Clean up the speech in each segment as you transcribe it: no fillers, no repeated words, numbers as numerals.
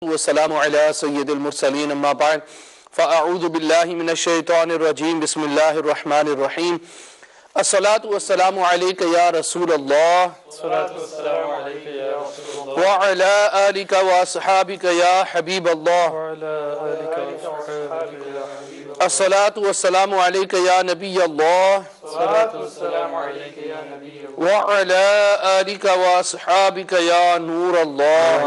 والسلام على سيد المرسلين أما بعد فاعوذ بالله من الشيطان الرجيم بسم الله الرحمن الرحيم الصلاة والسلام عليك يا رسول الله وعلى آلك وأصحابك يا حبيب الله الصلاة والسلام عليك يا نبي الله وعلى آلك وأصحابك يا نور الله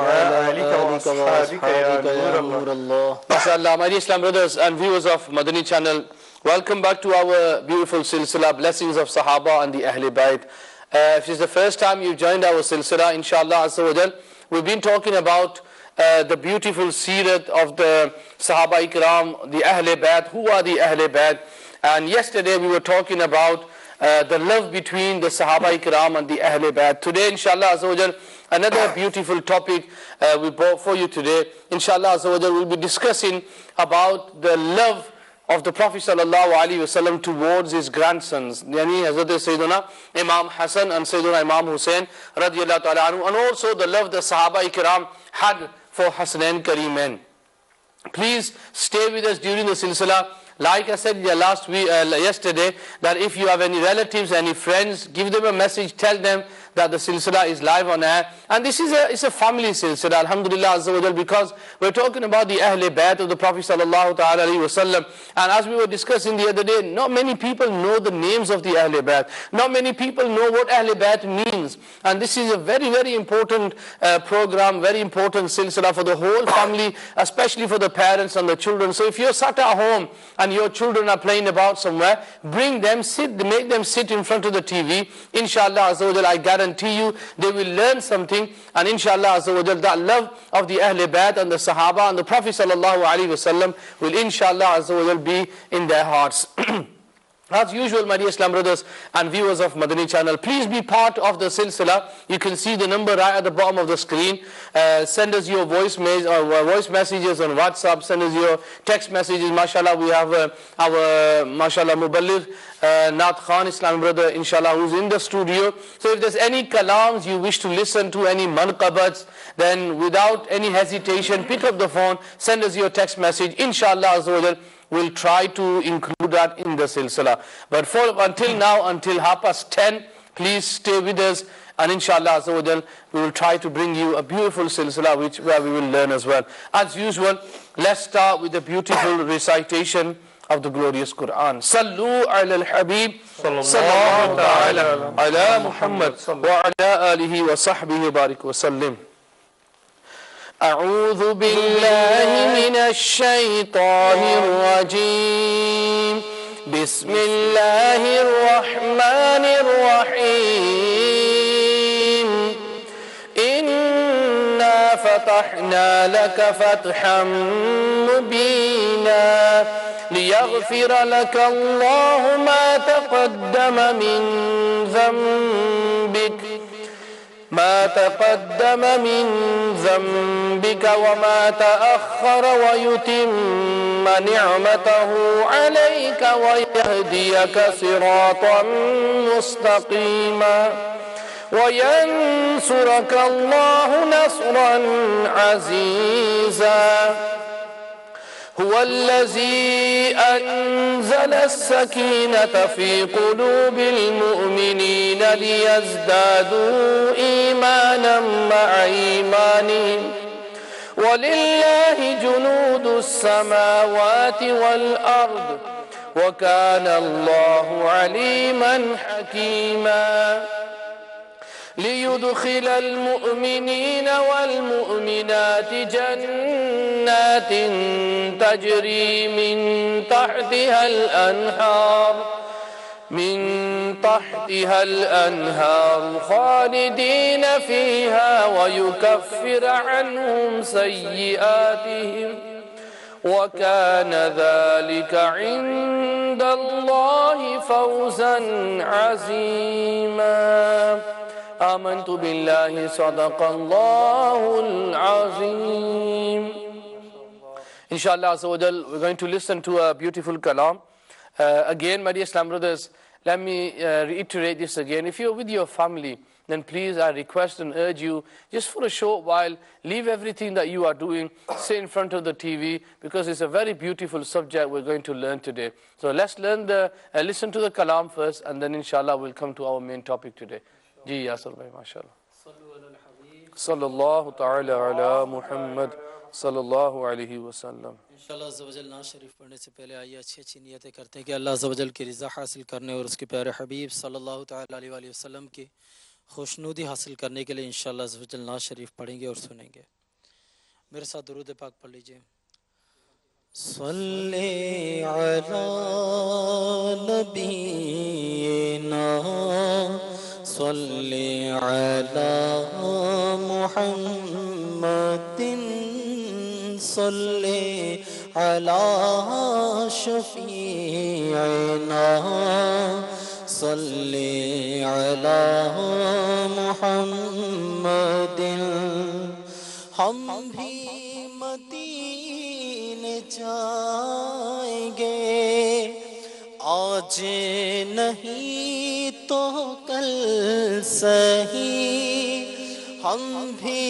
MashaAllah, my dear Islam brothers and viewers of Madani channel, welcome back to our beautiful silsila, Blessings of Sahaba and the Ahle Bayt. If it's the first time you've joined our silsila, inshallah azza wa jal, we've been talking about the beautiful seerat of the Sahaba Ikram, the Ahle Bayt. Who are the Ahle Bayt? And yesterday we were talking about the love between the Sahaba Ikram and the Ahle Bayt. Today, inshallah azza wa jal, another beautiful topic we brought for you today. Inshallah azza wa jal, we'll be discussing about the love of the Prophet sallallahu alaihi wasallam towards his grandsons, yani Hazrat Sayyidina Imam Hassan and Sayyidina Imam Hussein radiyallahu ta'ala anhu, and also the love the Sahaba Ikram had for Hasnain Karimain. Please stay with us during the silsila. Like I said yesterday, that if you have any relatives, any friends, give them a message, tell them that the silsila is live on air. And this is it's a family silsila, alhamdulillah azza wa jal, because we're talking about the Ahle Bayt of the Prophet sallallahu ta'ala alayhi wasallam. And as we were discussing the other day, not many people know the names of the Ahle Bayt. Not many people know what Ahle Bayt means. And this is a very, very important program, very important silsila for the whole family, especially for the parents and the children. So if you're sat at home and your children are playing about somewhere, bring them, make them sit in front of the TV. Inshallah azza wa jal, I guarantee you they will learn something, and inshallah azza wa jal, that love of the Ahle Bayt and the Sahaba and the Prophet sallallahu alaihi wasallam will inshallah azza wa jal be in their hearts. As usual, my dear Islam brothers and viewers of Madani channel, please be part of the silsila. You can see the number right at the bottom of the screen. Send us your voice messages on WhatsApp. Send us your text messages. MashaAllah, we have our MashaAllah Muballigh Naat Khan, Islamic brother, inshallah, who's in the studio. So if there's any kalams you wish to listen to, any Manqabats, then without any hesitation, pick up the phone, send us your text message. Inshallah azza wa jal, we'll try to include that in the silsila. But until now, until 10:30, please stay with us, and inshallah azza wa jal, we will try to bring you a beautiful silsila where we will learn as well. As usual, let's start with the beautiful recitation of the glorious Quran. Sallu ala الحبيب صلوا تعال على محمد وعلى آله وصحبه بارك وسلم. أعوذ بالله من الشيطان الرجيم. بسم الله الرحمن الرحيم. إنا فتحنا لك فتحا مبينا ليغفر لك الله ما تقدم من ذنبك وما تأخر ويتم نعمته عليك ويهديك صراطا مستقيما وينصرك الله نصرا عزيزا. هو الذي أنزل السكينة في قلوب المؤمنين ليزدادوا إيمانا مع إيمانهم ولله جنود السماوات والأرض وكان الله عليما حكيما. ليدخل المؤمنين والمؤمنات جنات تجري من تحتها الأنهار خالدين فيها ويكفر عنهم سيئاتهم وكان ذلك عند الله فوزا عظيما. آمنت بالله صدق الله العظيم. Inshallah azza wa jal, we're going to listen to a beautiful kalam. Again, my dear Islam brothers, let me reiterate this again. If you're with your family then please I request and urge you, just for a short while, leave everything that you are doing, sit in front of the TV, because it's a very beautiful subject we're going to learn today. So let's listen to the kalam first, and then inshallah we'll come to our main topic today. Ji Yasir bhai, mashallah. Sallallahu ta'ala ala Muhammad sallallahu alayhi wa sallam. انشاءاللہ عز و جل نعت شریف پڑھنے سے پہلے آئیے اچھی نیتیں کرتے ہیں کہ اللہ عز و جل کی رضا حاصل کرنے اور اس کے پیارے حبیب صلی اللہ تعالی علیہ وآلہ وسلم کی خوشنودی حاصل کرنے کے لیے انشاءاللہ عز و جل نعت شریف پڑھیں گے اور سنیں گے. میرے ساتھ درود پاک پڑھ لیجئے. صلی علی نبینا صلی علی محمد صلی علی شفیعنا صلی علی محمد. ہم بھی مدینے جائیں گے آج نہیں تو کل سہی. ہم بھی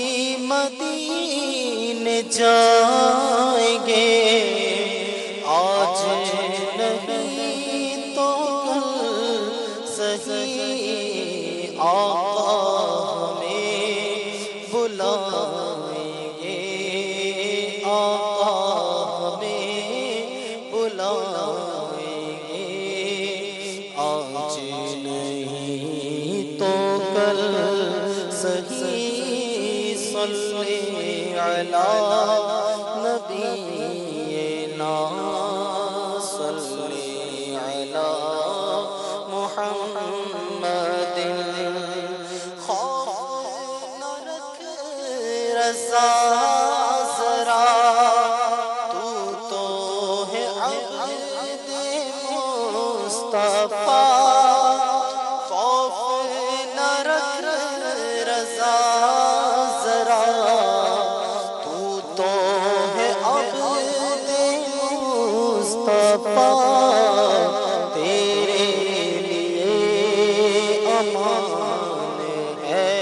مدینے جائیں گے آج نہیں تو کل سہی. آقا ہمیں بلائیں گے آقا ہمیں بلائیں گے آج نہیں تو کل سہی. صلی علی نبینا صلی علی محمد. خوف نہ رکھ رضا ذرا تو ہے عبد مصطفیٰ. خوف نہ رکھ رضا ذرا تو ہے عبد مصطفیٰ. تیرے لیے امان ہے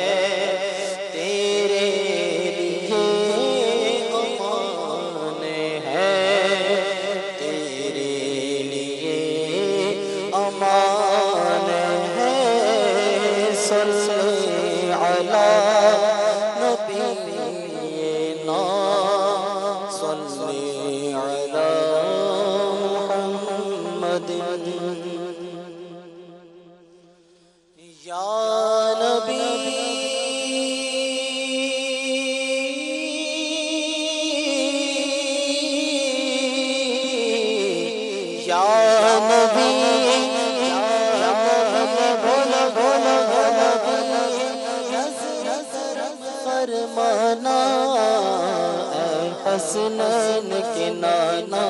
تیرے لیے امان ہے تیرے لیے امان ہے. صلی علی نبینا صلی علی محمد. یا نبی یا نبی فرمانا اے حسنین کے نانا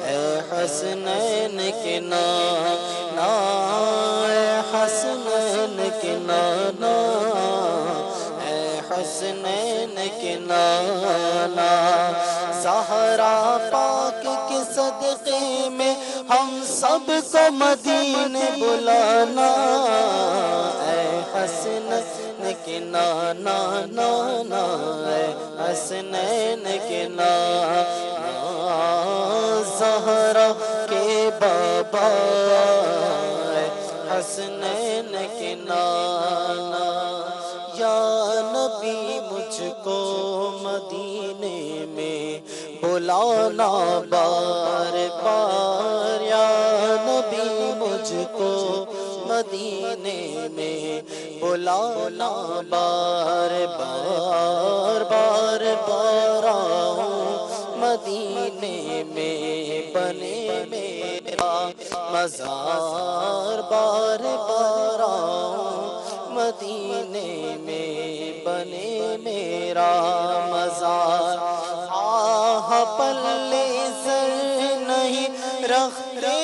اے حسنین کے نانا اے حسنین کے نانا اے حسنین کے نانا. زہرا پاک کے صدقے میں ہم سب کو مدینے بلانا. اے حسنین کے نانا نانا اے حسنین کے نانا. زہرا کے بابا اے حسنین کے نانا. یا نبی مجھ کو مدینے میں بلانا بار بار. یا نبی مجھ کو مدینے میں بلانا بار بار بار بار آؤں مدینے میں بنے میرا مزار. بار بار آؤں مدینے میں بنے میرا مزار. آہ پلے زر نہیں رکھتے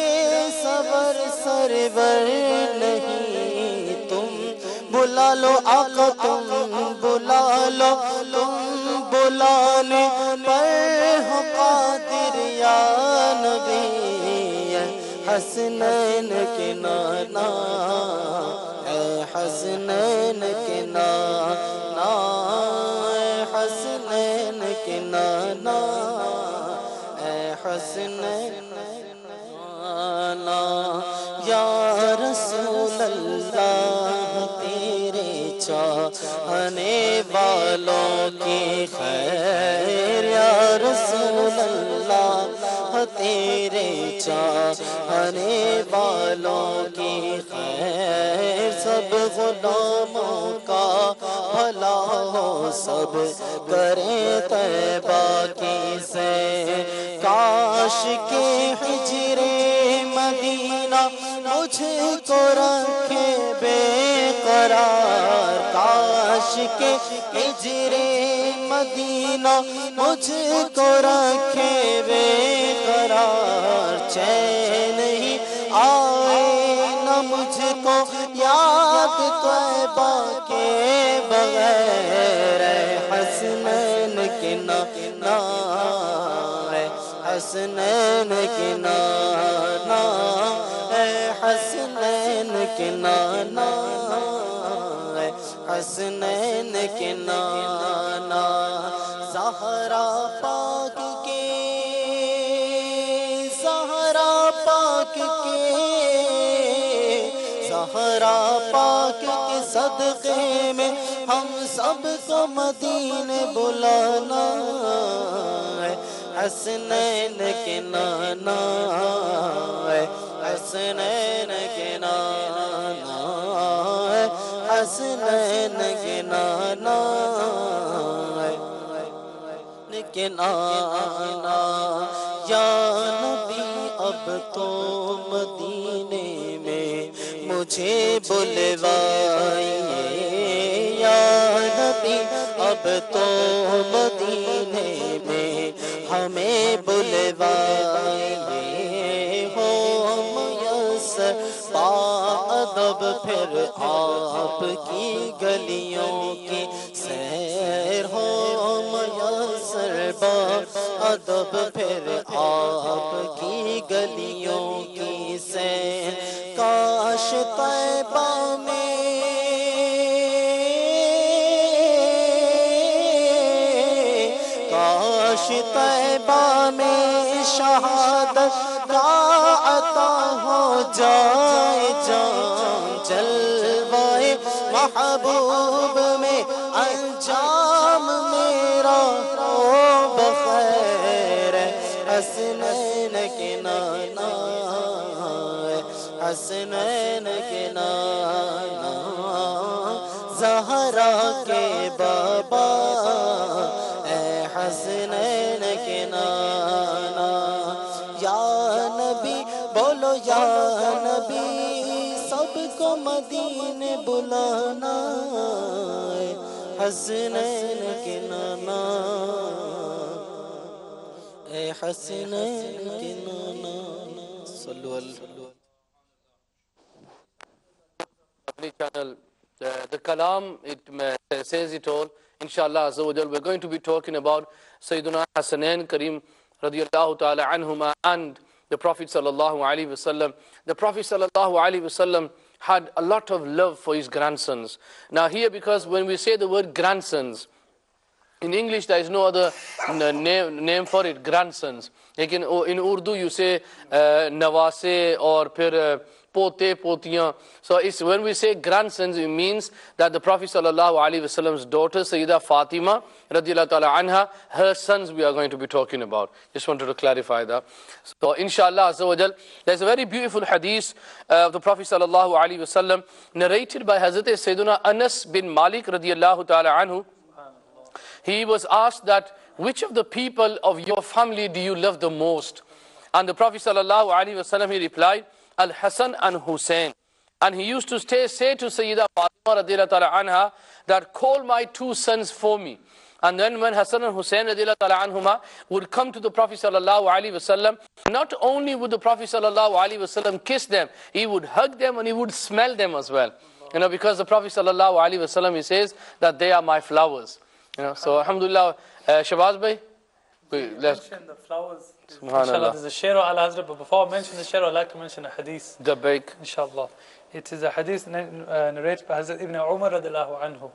صبر سرور نہیں. تم بلا لو آقا تم بلا لو تم بلانے پر ہو قادر. یا نبی حسنین کے نانا اے حسنین کے نانا اے حسنین کے نانا اے حسنین نانا یا رسول اللہ تیرے چاہنے والوں کی خیر یا رسول اللہ تیرے چاہنے والوں کی خیر سب غلاموں کا بھلا ہو سب کریں طیبہ کی سیر کاش کے ہجر مدینہ مجھ کو رکھے بے قرار کاش کے ہجر مدینہ مجھ کو رکھے بے قرار چین ہی آئے نہ مجھ کو یاد طیبہ کے بغیر اے حسنین کے نانا اے حسنین کے نانا اے حسنین کے نانا اے حسنین کے نانا زہرا پاک کے زہرا پاک کے زہرا پاک کے صدقے میں ہم سب کو مدینے بلانا ہے حسنین کے نانا ہے حسنین کے نانا ہے حسنین کے نانا ہے کے نانا یا نبی اب تو مدینے میں مجھے بلوائیے یا نبی اب تو مدینے میں ہمیں بلوائیے ہو میسر باادب پھر آپ کی گلیوں کی سیر ہو میسر باادب پھر آپ کی گلیوں کی سیر کاش طیبہ میں کاش طیبہ میں شہادت کا عطا ہو جائے جان جلوائے محبوب میں انجام میرا ہو بخیر حسنین کے نانا حسنین کے نانا زہرا کے بابا اے حسنین کے نانا یا نبی بولو یا نبی سب کو مدینے بلانا اے حسنین کے نانا اے حسنین کے نانا صلوا channel. The Kalam, it says it all. Inshallah Azza wa Jal, we're going to be talking about Sayyiduna Hasanain Kareem radiyallahu ta'ala anhuma and the Prophet sallallahu alaihi wasallam. The Prophet sallallahu alaihi wasallam had a lot of love for his grandsons. Now here, because when we say the word grandsons, in English there is no other name for it, grandsons. In Urdu you say nawase or phir pote potiyan. So when we say grandsons, it means that the Prophet sallallahu alaihi wasallam's daughter Sayyida Fatima radiyallahu ta'ala anha, her sons we are going to be talking about. Just wanted to clarify that. So inshallah azza wa jal, there's a very beautiful hadith of the Prophet sallallahu alaihi wasallam narrated by Hazrat Sayyiduna Anas bin Malik radiyallahu ta'ala anhu. He was asked that, which of the people of your family do you love the most? And the Prophet sallallahu alaihi wasallam, he replied, Al-Hasan and Hussein. And he used to say to Sayyida Fatima radiyallahu ta'ala anha that, call my two sons for me. And then when Hasan and Hussein radiyallahu ta'ala anhuma would come to the Prophet sallallahu alaihi wasallam, not only would the Prophet sallallahu alaihi wasallam kiss them, he would hug them and he would smell them as well. Because the Prophet sallallahu alaihi wasallam, he says that they are my flowers. So alhamdulillah, Shabazz bhai, mention the flowers. Inshallah, there's a share of Al-Hazrat, but before I mention the share, I'd like to mention a hadith. Dabbaik. Inshallah. It is a hadith narrated by Hazrat Ibn Umar radiallahu anhu,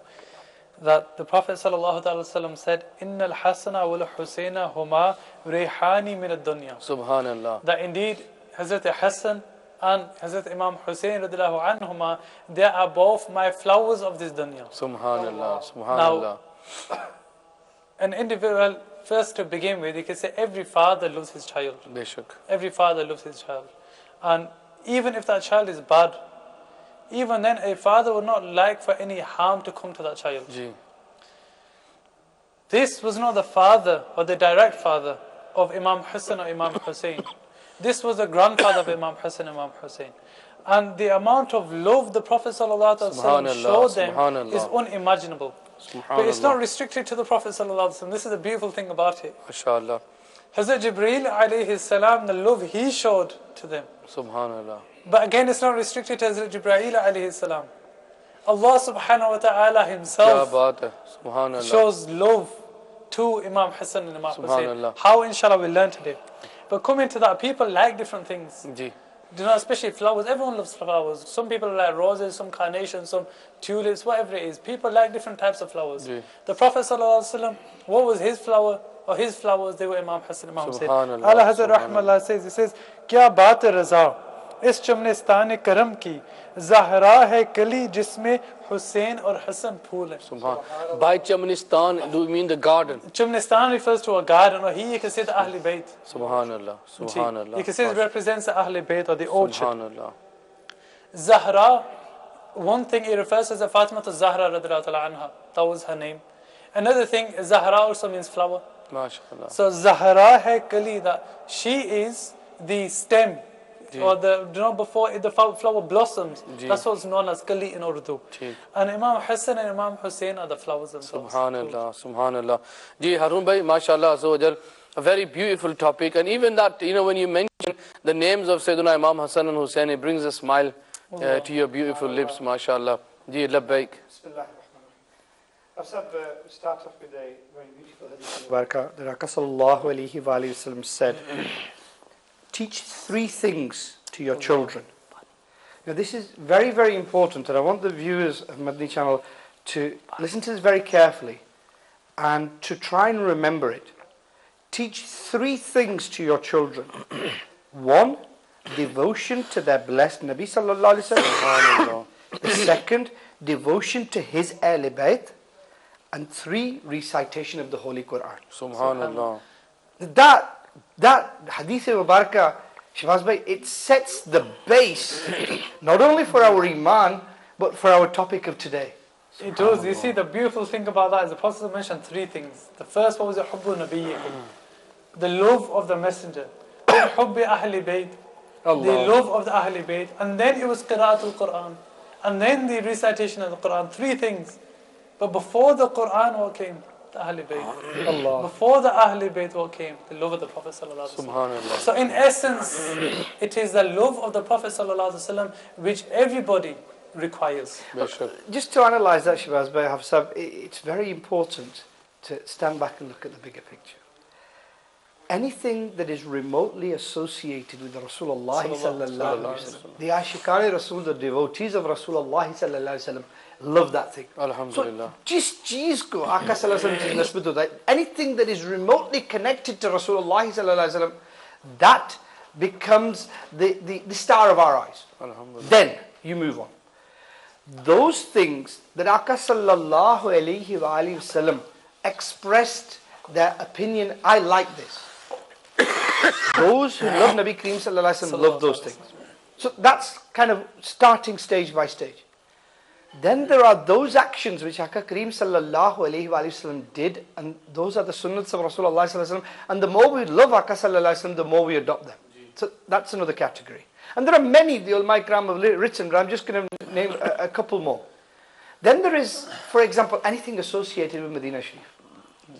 that the Prophet sallallahu alaihi wasallam said, "Inna al-Hasana wal Husayna huma rayhani min ad-dunya." Subhanallah. That indeed Hazrat Hassan and Hazrat Imam Hussain radiallahu anhuma, they are both my flowers of this dunya. Subhanallah. Subhanallah. Now, an individual, first to begin with, you can say every father loves his child. Beshak. Every father loves his child. And even if that child is bad, even then a father would not like for any harm to come to that child. Ji. This was not the father or the direct father of Imam Hassan or Imam Hussain. This was the grandfather of Imam Hassan and Imam Hussain. And the amount of love the Prophet ﷺ showed them is unimaginable. But it's not restricted to the Prophet ﷺ. This is the beautiful thing about it. MashaAllah. Hazrat Jibreel alayhi salam, the love he showed to them. Subhanallah. But again, it's not restricted to Hazrat Jibreel alayhi salam. Allah subhanahu wa ta'ala himself shows love to Imam Hassan and Imam Hussain. How inshallah we'll learn today. But coming to that, people like different things. Ji. You know, especially flowers. Everyone loves flowers. Some people like roses, some carnations, some tulips, whatever it is. People like different types of flowers. Ji. The Prophet ﷺ, what was his flower or his flowers? They were Imam Hassan and Imam Hussain. Subhanallah. Allah Hazrat Rahmallah says, he says, "Kya baat raza, is chumnistan karam ki, zahra hai kali jisme Hussain or Hassan phool hai." Subhanallah. By Chamanistan, do you mean the garden? Chumnistan refers to a garden, or here you can say the Ahle Bayt. Subhanallah. Subhanallah. You can say it represents the Ahle Bayt or the orchard. Subhanallah. Zahra, one thing it refers to as Fatima to Zahra radiallahu ta'ala anha. That was her name. Another thing, Zahra also means flower. MashaAllah. So Zahra hai kali, that she is the stem. Or the, you know, before the flower blossoms, that's what's known as kali in Urdu. And Imam Hassan and Imam Hussain are the flowers themselves. Subhanallah, Subhanallah. Ji, Harun bhai, mashallah, so a very beautiful topic. And even that, you know, when you mention the names of Sayyidina Imam Hassan and Hussain, it brings a smile to your beautiful lips, mashallah. Ji, labbaik. I'll start off with a very beautiful hadith. The Rasul sallallahu alayhi wa sallam said, "Teach three things to your children." Now this is very, very important, and I want the viewers of Madani channel to listen to this very carefully and to try and remember it. Teach three things to your children. One, devotion to their blessed Nabi sallallahu alayhi wa sallam. The second, devotion to his Ahle Bayt. And three, recitation of the Holy Quran. Subhanallah. That hadith Mubarakah, Shahbaz Bhai, it sets the base not only for our iman but for our topic of today. It does. You see, the beautiful thing about that is the Prophet mentioned three things. The first one was the hubbu nabiyyikum, the love of the messenger. Then hubbi ahli bayt, the love of the ahli bayt. And then it was qira'atul Quran. And then the recitation of the Quran. Three things. But before the Quran, what came? The Ahle Bayt. Before the Ahle Bayt, what came? The love of the Prophet sallallahu alaihi wasallam. Subhanallah. So in essence, it is the love of the Prophet sallallahu alaihi wasallam which everybody requires. Just to analyze that, Shahbaz Bhai, Hafsab, it's very important to stand back and look at the bigger picture. Anything that is remotely associated with Rasulullah sallallahu alaihi wasallam, the Ashikari Rasul, the devotees of Rasulullah sallallahu alaihi wasallam, love that thing. Alhamdulillah. So, jis cheez ko Aka sallallahu alaihi wasallam nisbat hota hai, anything that is remotely connected to Rasulullah sallallahu alaihi wasallam, that becomes the star of our eyes. Then you move on. Those things that Aka sallallahu alaihi wasallam expressed their opinion, I like this. Those who love Nabi Kareem sallallahu alaihi wasallam love those things. So that's kind of starting stage by stage. Then there are those actions which Aka Kareem sallallahu alaihi wasallam did, and those are the sunnats of Rasulullah sallallahu alaihi wasallam. And the more we love Aka sallallahu alaihi wasallam, the more we adopt them. So that's another category. And there are many, the ulama ikram have written, but I'm just going to name a couple more. Then there is, for example, anything associated with Medina Sharif.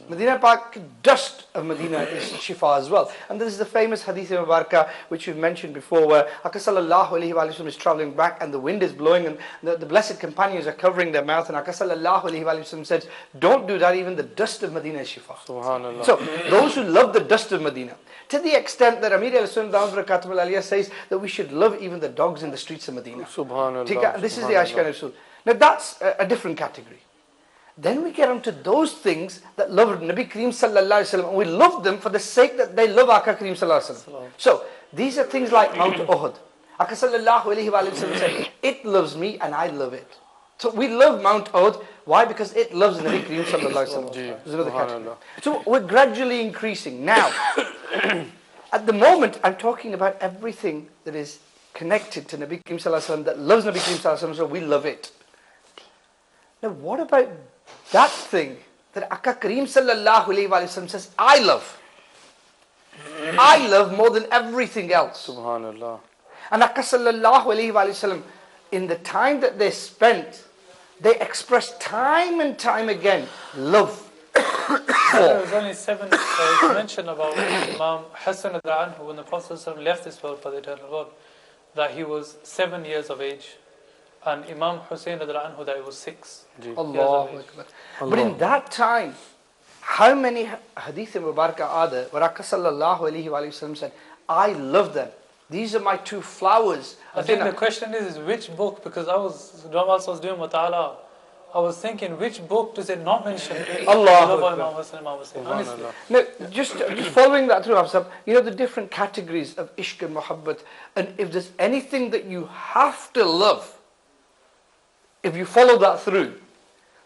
Medina Pak, dust of Medina is shifa as well. And this is the famous hadith of Mubarakah which we've mentioned before, where Aka sallallahu alayhi wa sallam is travelling back and the wind is blowing and the blessed companions are covering their mouth, and Aka sallallahu alayhi wa sallam says, don't do that, even the dust of Medina is shifa. Subhanallah. So those who love the dust of Medina, to the extent that Amir al-Sunnah says that we should love even the dogs in the streets of Medina. Subhanallah. This is the Ashkan Rasul. Now that's a different category. Then we get onto those things that love Nabi Kareem sallallahu alaihi wasallam, and we love them for the sake that they love Aka Kareem sallallahu alaihi wasallam. So these are things like Mount Uhud. Aka sallallahu alaihi wasallam said, it loves me and I love it. So we love Mount Uhud. Why? Because it loves Nabi Kareem sallallahu alaihi wasallam. There's another category. So we're gradually increasing. Now, at the moment, I'm talking about everything that is connected to Nabi Kareem sallallahu alaihi wasallam, that loves Nabi Kareem sallallahu alaihi wasallam, so we love it. Now, what about that thing that Aka Kareem sallallahu alayhi wa sallam says, I love? I love more than everything else. Subhanallah. And Aka sallallahu alayhi wa sallam, in the time that they spent, they expressed time and time again love. There was only 7 mentioned about Imam Hassan al-Anhu when the Prophet left this world for the eternal world, that he was 7 years of age. And Imam Hussein anhu, that he was 6 years of age. But in that time, how many hadith Mubarakah are there where Aka sallallahu alayhi wa sallam said, I love them. These are my 2 flowers. I think the question is which book, because whilst I was doing Ta'ala, I was thinking which book does it not mention Allah. Imam Hussein, Imam Hussein. Honestly. Now, just following that through, you know the different categories of ishq and muhabbat, and if there's anything that you have to love, if you follow that through,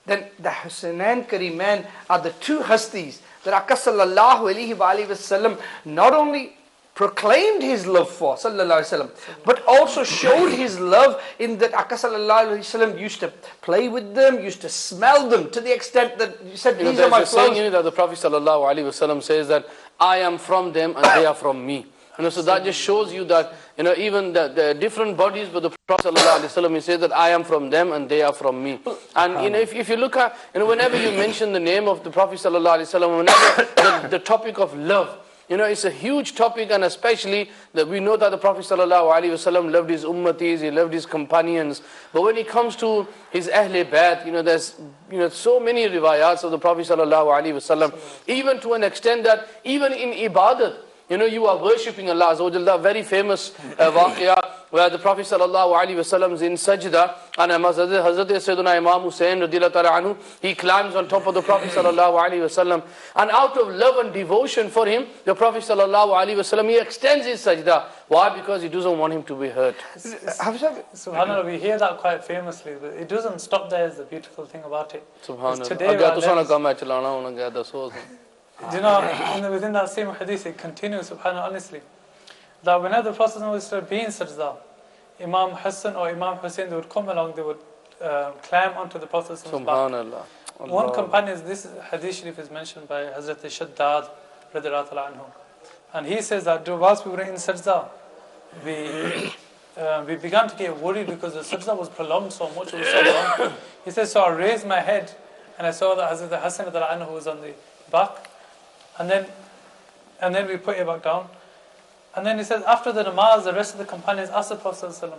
then the Husainain Karimain are the 2 hastis that Aka sallallahu alayhi wa sallam not only proclaimed his love for, sallallahu alayhi wa sallam, but also showed his love in that Aka sallallahu alayhi wa sallam used to play with them, used to smell them, to the extent that he said, these are my flowers. Saying that the Prophet sallallahu alayhi wa sallam says that I am from them and they are from me. So that just shows you that, even the different bodies, but the Prophet ﷺ, he says that I am from them and they are from me. And if you look at, whenever you mention the name of the Prophet ﷺ, whenever the topic of love, it's a huge topic, and especially that we know that the Prophet ﷺ loved his ummatis, he loved his companions. But when it comes to his Ahle Bayt, there's so many riwayats of the Prophet ﷺ, even to an extent that even in ibadat, you are worshipping Allah Azza wa Jalla. Very famous waqiyah where the Prophet ﷺ is in sajda, and Hazrat Sayyidina Imam Hussein radiyallahu ta'ala anhu, he climbs on top of the Prophet ﷺ, and out of love and devotion for him, the Prophet ﷺ, he extends his sajda. Why? Because he doesn't want him to be hurt. SubhanAllah, we hear that quite famously, but it doesn't stop there, is the beautiful thing about it. SubhanAllah. Today, within that same hadith, it continues, subhanAllah, honestly, that whenever the Prophet was being sajda, Imam Hassan or Imam Hussein, they would come along, they would climb onto the Prophet's back. SubhanAllah. One companion, this hadith sharif is mentioned by Hazrat Shaddad radiyallahu anhu, and he says that whilst we were in sajda, we began to get worried because the sajda was prolonged so much, it was so long. He says, so I raised my head and I saw that Hazrat Hassan radiyallahu anhu was on the back. And then we put it back down. And then he says, after the namaz, the rest of the companions asked the Prophet ﷺ,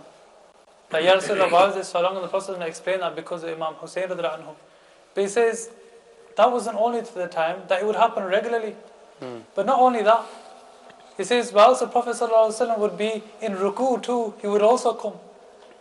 that Ya Rasulullah, why was it so long? And the Prophet explained that because of Imam Hussein radhiyallahu anhu. But he says, that wasn't only to the time, that it would happen regularly. But not only that, he says, whilst the Prophet ﷺ would be in ruku too, he would also come.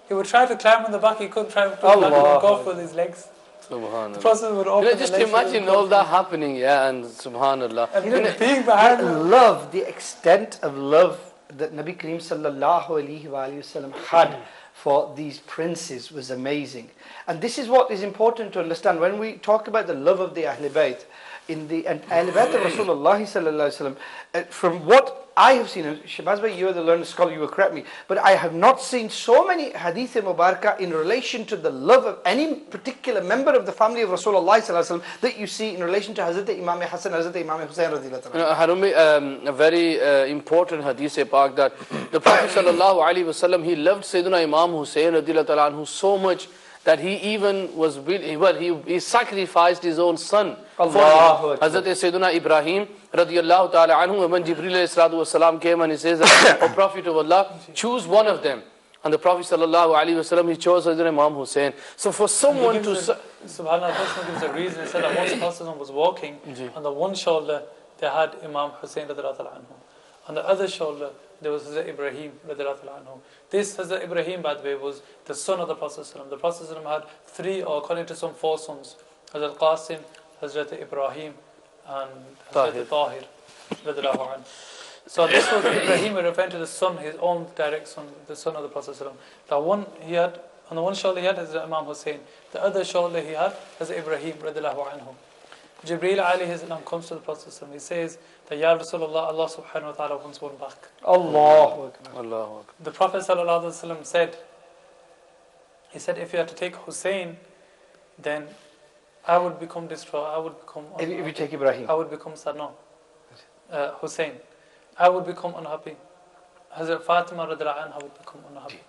He would try to climb on the back, he couldn't try to he would go off with his legs. Subhanallah. The Prophet would open just the legs, imagine all that happening, and subhanallah. And being behind love, the extent of love that Nabi Kareem sallallahu alayhi wa sallam had for these princes was amazing. And this is what is important to understand when we talk about the love of the Ahle Bayt. In the Ahle Bayt of Rasulullah sallallahu alayhi wa sallam, from what I have seen, and Shabazz Bhai, you are the learned scholar, you will correct me, but I have not seen so many hadith mubarakah in relation to the love of any particular member of the family of Rasulullah sallallahu alaihi wasallam that you see in relation to Hazrat Imam Hassan, Hazrat Imam Hussain radhiyallahu anhu. Harumi, a very important hadith pak that the Prophet sallallahu alaihi wasallam, he loved Sayyidina Imam Hussain radhiyallahu anhu so much, that he even was, he sacrificed his own son for him. Hazrat Sayyidina Ibrahim radiyallahu ta'ala anhu, when Jibreel alayhi salatu wasalam came and he says, O Prophet of Allah, choose one of them. And the Prophet sallallahu alaihi wasallam, he chose Hazrat Imam Hussein. So for someone to... Subhanallah, this gives a reason. He said that once the Prophet was walking, on the one shoulder they had Imam Hussein radiyallahu anhu. On the other shoulder there was Hazrat Ibrahim radiyallahu anhu. This Hazrat Ibrahim, by the way, was the son of the Prophet. The Prophet had 3, or according to some 4 sons: Hazrat Qasim, Hazrat Ibrahim, and Hazrat Tahir radiyallahu anhu. So this was Ibrahim, referring to the son, his own direct son, the son of the Prophet. The one he had, on the one shoulder he had Hazrat Imam Hussein, the other shoulder he had Hazrat Ibrahim radiyallahu anhu. Jibreel alayhi salam comes to the Prophet. He says that, Ya Rasulullah, Allah subhanahu wa ta'ala wants one back. Allah. The Prophet sallallahu alaihi wasallam said, he said, if you had to take Hussein, then I would become destroyed. I would become. If you take Ibrahim, I would become sad. No, Hussein, I would become unhappy. Hazrat Fatima radhiyallahu anha would become unhappy.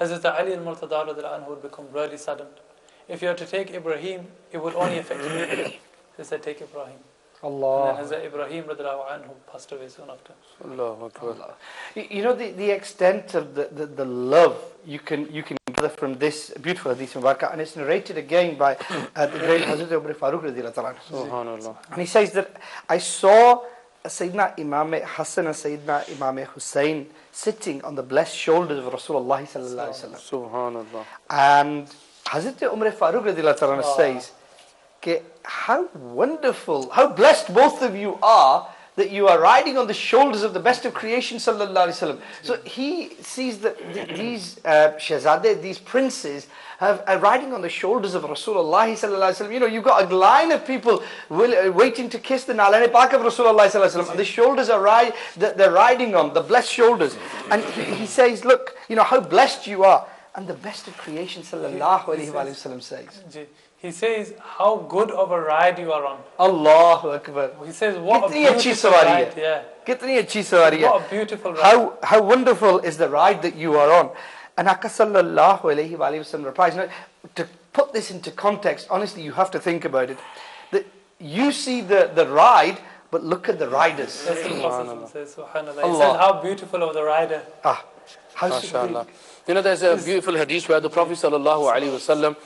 Hazrat Ali al-Murtada radhiyallahu anha would become really saddened. If you had to take Ibrahim, it would only affect me. They said, take Ibrahim. Allah. And then Hazrat Ibrahim radhiyallahu anhu passed away soon after. Allah. You know the extent of the love you can gather from this beautiful hadith Mubarakah, and it's narrated again by the great Hazrat Umar Farooq radhiyallahu anhu. And he says that I saw Sayyidina Imam Hassan and Sayyidina Imam Hussein sitting on the blessed shoulders of Rasulullah sallallahu alaihi wasallam. Subhanallah. And Hazrat Umar Farooq radhiyallahu anhu says, how wonderful, how blessed both of you are that you are riding on the shoulders of the best of creation sallallahu alaihi wasallam. So he sees that these Shahzadeh, these princes are riding on the shoulders of Rasulullah sallallahu alaihi wasallam. You know, you've got a line of people waiting to kiss the Nalani Pak of Rasulullah sallallahu alaihi wasallam. And the shoulders are they're riding on, the blessed shoulders. And he says, look, you know how blessed you are. And the best of creation sallallahu alaihi wasallam says, he says, how good of a ride you are on. Allahu Akbar. He says, what a beautiful ride. Yeah. What a beautiful ride. How wonderful is the ride that you are on. And Akka sallallahu alayhi wa sallam replies, now, to put this into context, honestly, you have to think about it. That you see the ride, but look at the riders. That's what the Prophet says, subhanallah. He says, how beautiful of the rider. How supreme. You know, there's a beautiful hadith where the Prophet sallallahu alayhi wa sallam,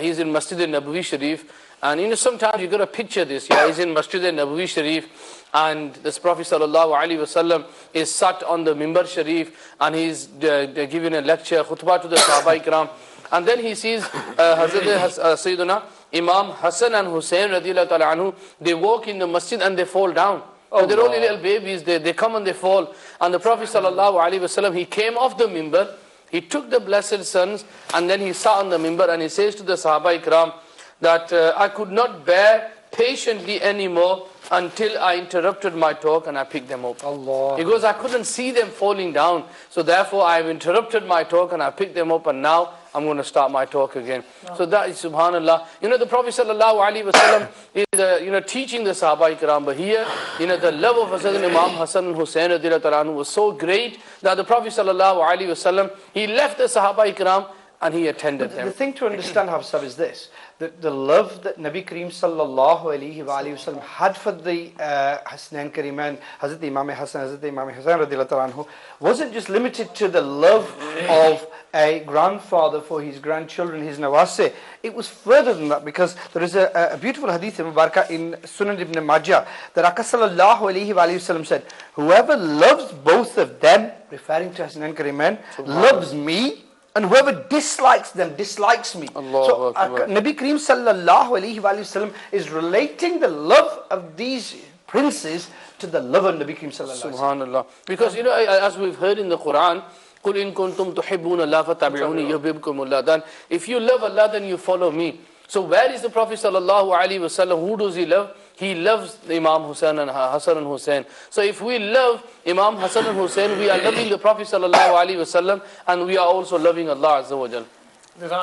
he's in Masjid al-Nabawi Sharif, and you know, sometimes you got to picture this. Yeah, he's in Masjid al-Nabawi Sharif, and this Prophet sallallahu alaihi wasallam is sat on the Mimbar Sharif, and he's giving a lecture, khutbah to the Sahaba Ikram, and then he sees Hazrat Sayyidina Imam Hassan and Hussein radiyallahu ta'ala anhu, they walk in the masjid and they fall down. So they're only little babies, they come and they fall. And the Prophet sallallahu alaihi wasallam, he came off the Mimbar, he took the blessed sons, and then he sat on the Mimbar and he says to the Sahaba Ikram that I could not bear patiently anymore until I interrupted my talk and I picked them up. Allah. He goes, I couldn't see them falling down, so therefore I have interrupted my talk and I picked them up, and now I'm going to start my talk again. So that is subhanallah. You know, the Prophet sallallahu alaihi wasallam is teaching the Sahaba Ikram, but here, you know, the love of Hazrat Imam Hassan and Hussein radhiyallahu ta'ala anhu was so great that the Prophet sallallahu alaihi wasallam, he left the Sahaba Ikram and he attended them. The thing to understand, Hafsab, is this: that the love that Nabi Kareem sallallahu alaihi wasallam had for the Hasnain Kariman, Hazrat Imam Hassan, Hazrat Imam Hussain radhiyallahu ta'ala anhu, wasn't just limited to the love of a grandfather for his grandchildren, his nawase. It was further than that, because there is a beautiful hadith in Mubarakah in Sunan ibn Majah that Akka sallallahu alaihi wasallam said, whoever loves both of them, referring to Hasnain Kariman, loves me, and whoever dislikes them dislikes me. So Nabi Kareem sallallahu alaihi wasallam is relating the love of these princes to the love of Nabi Kareem sallallahu alaihi wasallam. Subhanallah. Because you know, as we've heard in the Quran, قُلْ إِن كُنْتُمْ تُحِبُّونَ اللَّهَ فَاتَّبِعُونِي يُحْبِبْكُمُ اللَّهُ. Then if you love Allah, then you follow me. So where is the Prophet sallallahu alaihi wasallam? Who does he love? He loves Imam Hussein and Hassan and Hussein. So if we love Imam Hassan and Hussein, we are loving the Prophet sallallahu alaihi wasallam, and we are also loving Allah azza wa jal.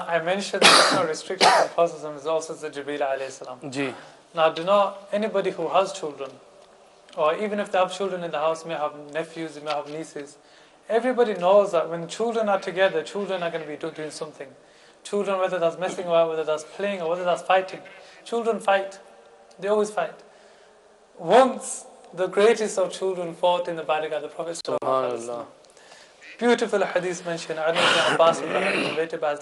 I mentioned there's no restriction on Prophet, is also the Jibreel alayhi salam. Ji. Now, do not anybody who has children, or even if they have children in the house, may have nephews, they may have nieces. Everybody knows that when children are together, children are going to be doing something. Children, whether that's messing around, whether that's playing, or whether that's fighting. Children fight. They always fight. Once, the greatest of children fought in the Barricade, the Prophet ﷺ. Beautiful hadith mentioned, عن ابن عباس narrated by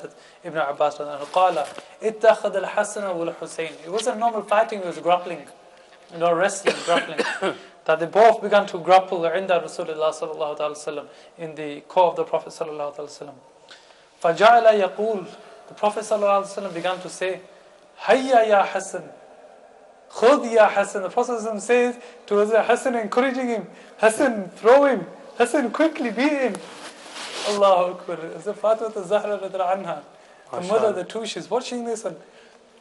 Ibn Abbas قال اتخذ الحسن والحسين. It wasn't normal fighting, it was grappling, wrestling, grappling. That they both began to grapple عند رسول الله صلى الله عليه وسلم in the court of the Prophet صلى الله عليه وسلم. فجعل يقول, the Prophet صلى الله عليه وسلم began to say, هيا يا حسن, خذ يا حسن. The Prophet ﷺ says to Hassan, encouraging him, Hassan, throw him, Hassan, quickly beat him. Allahu Akbar. As if Fatima Zahra radhiyallahu anha, the mother of the two, she's watching this and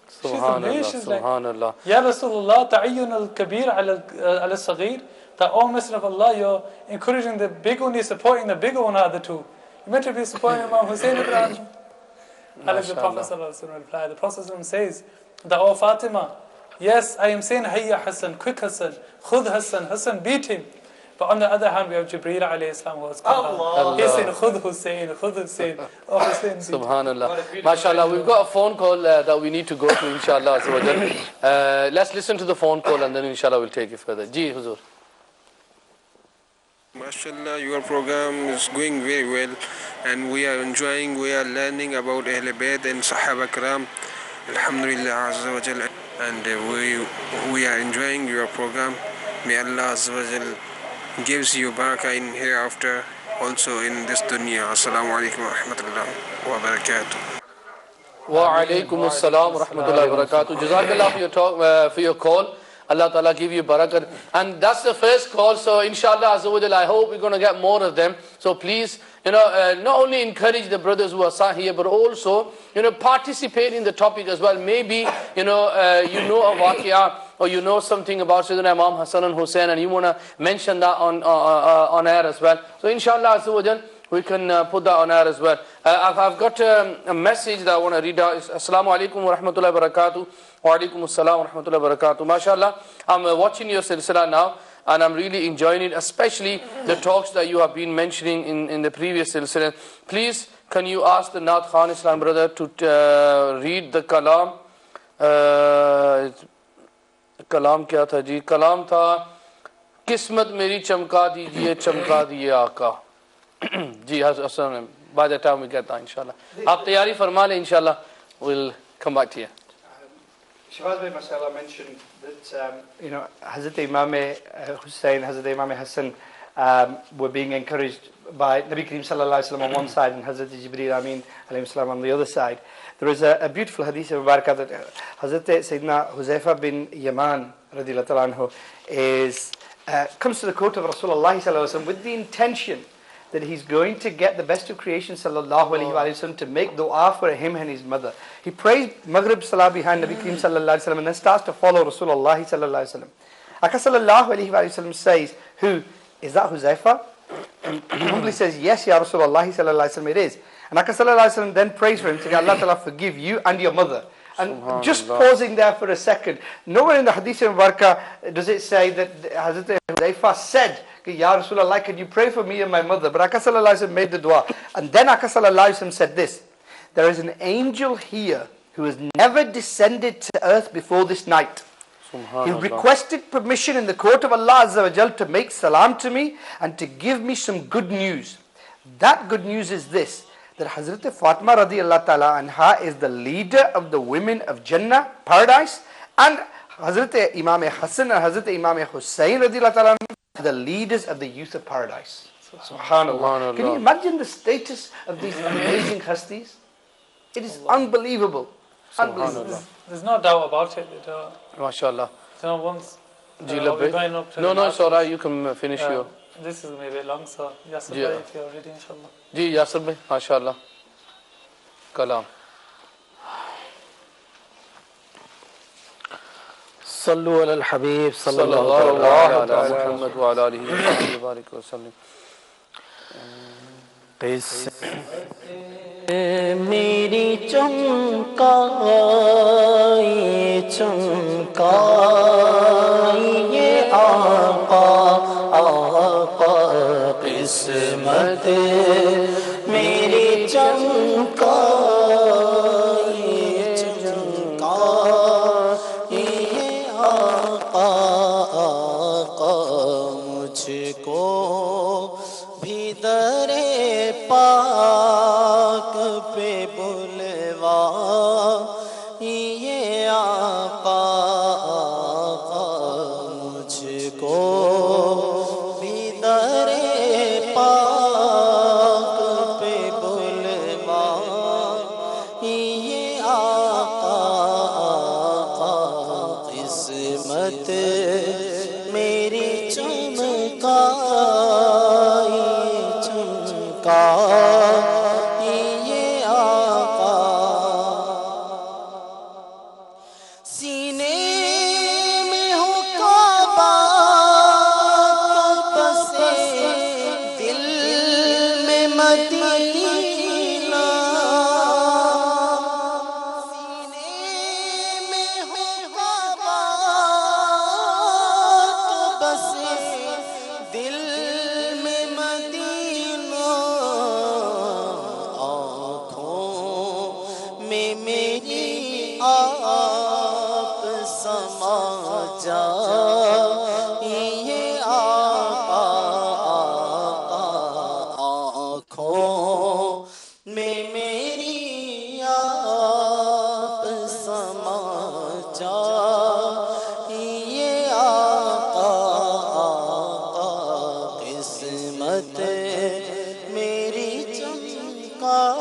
she's amazed. She's like, Ya Rasulullah, ta'ayyun al-kabir al-saghir. That, oh Messenger of Allah, you're encouraging the big one, you're supporting the bigger one out of the two. You meant to be supporting Imam Hussein radhiyallahu anhu. The Prophet ﷺ replied, the Prophet ﷺ says that, oh Fatima, yes, I am saying Hayya Hassan, quick Hassan, Khud Hassan, Hassan, beat him. But on the other hand, we have Jibreel alayhi salam who has come down. He's saying Khud Hussein, Khud Hussein. Oh Hussein. Subhanallah. MashaAllah, we've got a phone call that we need to go to, inshallah. Let's listen to the phone call and then inshallah we'll take it further. Ji, Huzur. MashaAllah, your program is going very well and we are enjoying, we are learning about Ahle Bayt and Sahaba Karam. Alhamdulillah Azza wa Jal. And we are enjoying your program. May Allah Azza wa Jal gives you barakah in hereafter, also in this dunya. Assalamu alaikum wa rahmatullahi wa barakatuh. Wa alaikum assalam wa rahmatullahi wa barakatuh. Jazakallah for your call. Allah Ta'ala give you barakah. And that's the first call, so inshallah Azza wa Jal, I hope we're going to get more of them. So please, not only encourage the brothers who are sat here, but also, participate in the topic as well. Maybe, you know a waqiyah, or you know something about Sayyidina Imam Hassan and Hussein, and you want to mention that on air as well. So inshallah Azza wa Jal, we can put that on air as well. I've got a message that I want to read out. Assalamu alaikum wa rahmatullahi wa barakatuh. Wa alaikum assalam wa rahmatullahi wa barakatuh. MashaAllah, I'm watching your silsila now, and I'm really enjoying it, especially the talks that you have been mentioning in the previous silsila. Please, can you ask the Naat Khan Islam brother to read the kalam? Kalam kya tha ji? Kalam tha, Kismat meri chamka diye Aaka. Ji, Hassan, by the time we get that, inshallah. Aap tayari farma le, inshallah, we'll come back to you. Shahbaz bhai mashallah mentioned that Hazrat Imam Hussein, Hazrat Imam Hassan were being encouraged by Nabi Kareem sallallahu alaihi wasallam on one side and Hazrat Jibreel Amin alayhi salam on the other side. There is a beautiful hadith of Barakah that Hazrat Sayyidina Huzaifa bin Yaman radiyallahu ta'ala anhu comes to the court of Rasulullah sallallahu alaihi wasallam with the intention that he's going to get the best of creation sallallahu alaihi wasallam to make dua for him and his mother. He prays Maghrib Salah behind Nabi Kareem sallallahu alaihi wasallam and then starts to follow Rasulullah sallallahu alaihi wasallam. Aka sallallahu alaihi wasallam says, "Who is that, Huzaifa?" And he humbly says, "Yes, Ya Rasulullah sallallahu alaihi wasallam, it is." And Aka sallallahu alaihi wasallam then prays for him, saying, "Allah Ta'ala forgive you and your mother." And just pausing there for a second, nowhere in the Hadith of Barakah does it say that Hazrat Huzaifa said, "Ya Rasulullah, can you pray for me and my mother?" But Aka sallallahu alaihi wasallam made the dua. And then Aka sallallahu alaihi wasallam said this: "There is an angel here who has never descended to earth before this night. He requested permission in the court of Allah Azza wa Jal to make salam to me and to give me some good news. That good news is this, that Hazrat Fatima radiyallahu ta'ala anha is the leader of the women of Jannah, paradise, and Hazrat Imam Hassan and Hazrat Imam Hussein radiyallahu ta'ala anha, the leaders of the youth of paradise." Subhanallah. Can you imagine the status of these amazing hastis? It is unbelievable. Unbelievable. There's no doubt about it. MashaAllah. Once No, it's alright, you can finish your... This is maybe long, so Yasir bhai, if you're ready, inshallah. Ji, Yasir bhai, MashaAllah. Kalam. صلوا على الحبيب صلى صلى الله الله على محمد وعلى آله وسلم. मेरी चमकाई ये आका आका किस्मत मेरी चमकाई مجھ کو بھی در پاک پہ بلوا یہ آقا مجھ کو بھی در پاک پہ بلوا یہ آقا قسمت میری چمکا یہ آقا سینے میں ہو کعبہ تو بسے دل میں مدینہ سینے میں ہو کعبہ تو بسے دل میں مدینہ میں میری آپ سما جائیے آقا آنکھوں میں میری آپ سما جائیے آقا قسمت میری چمکا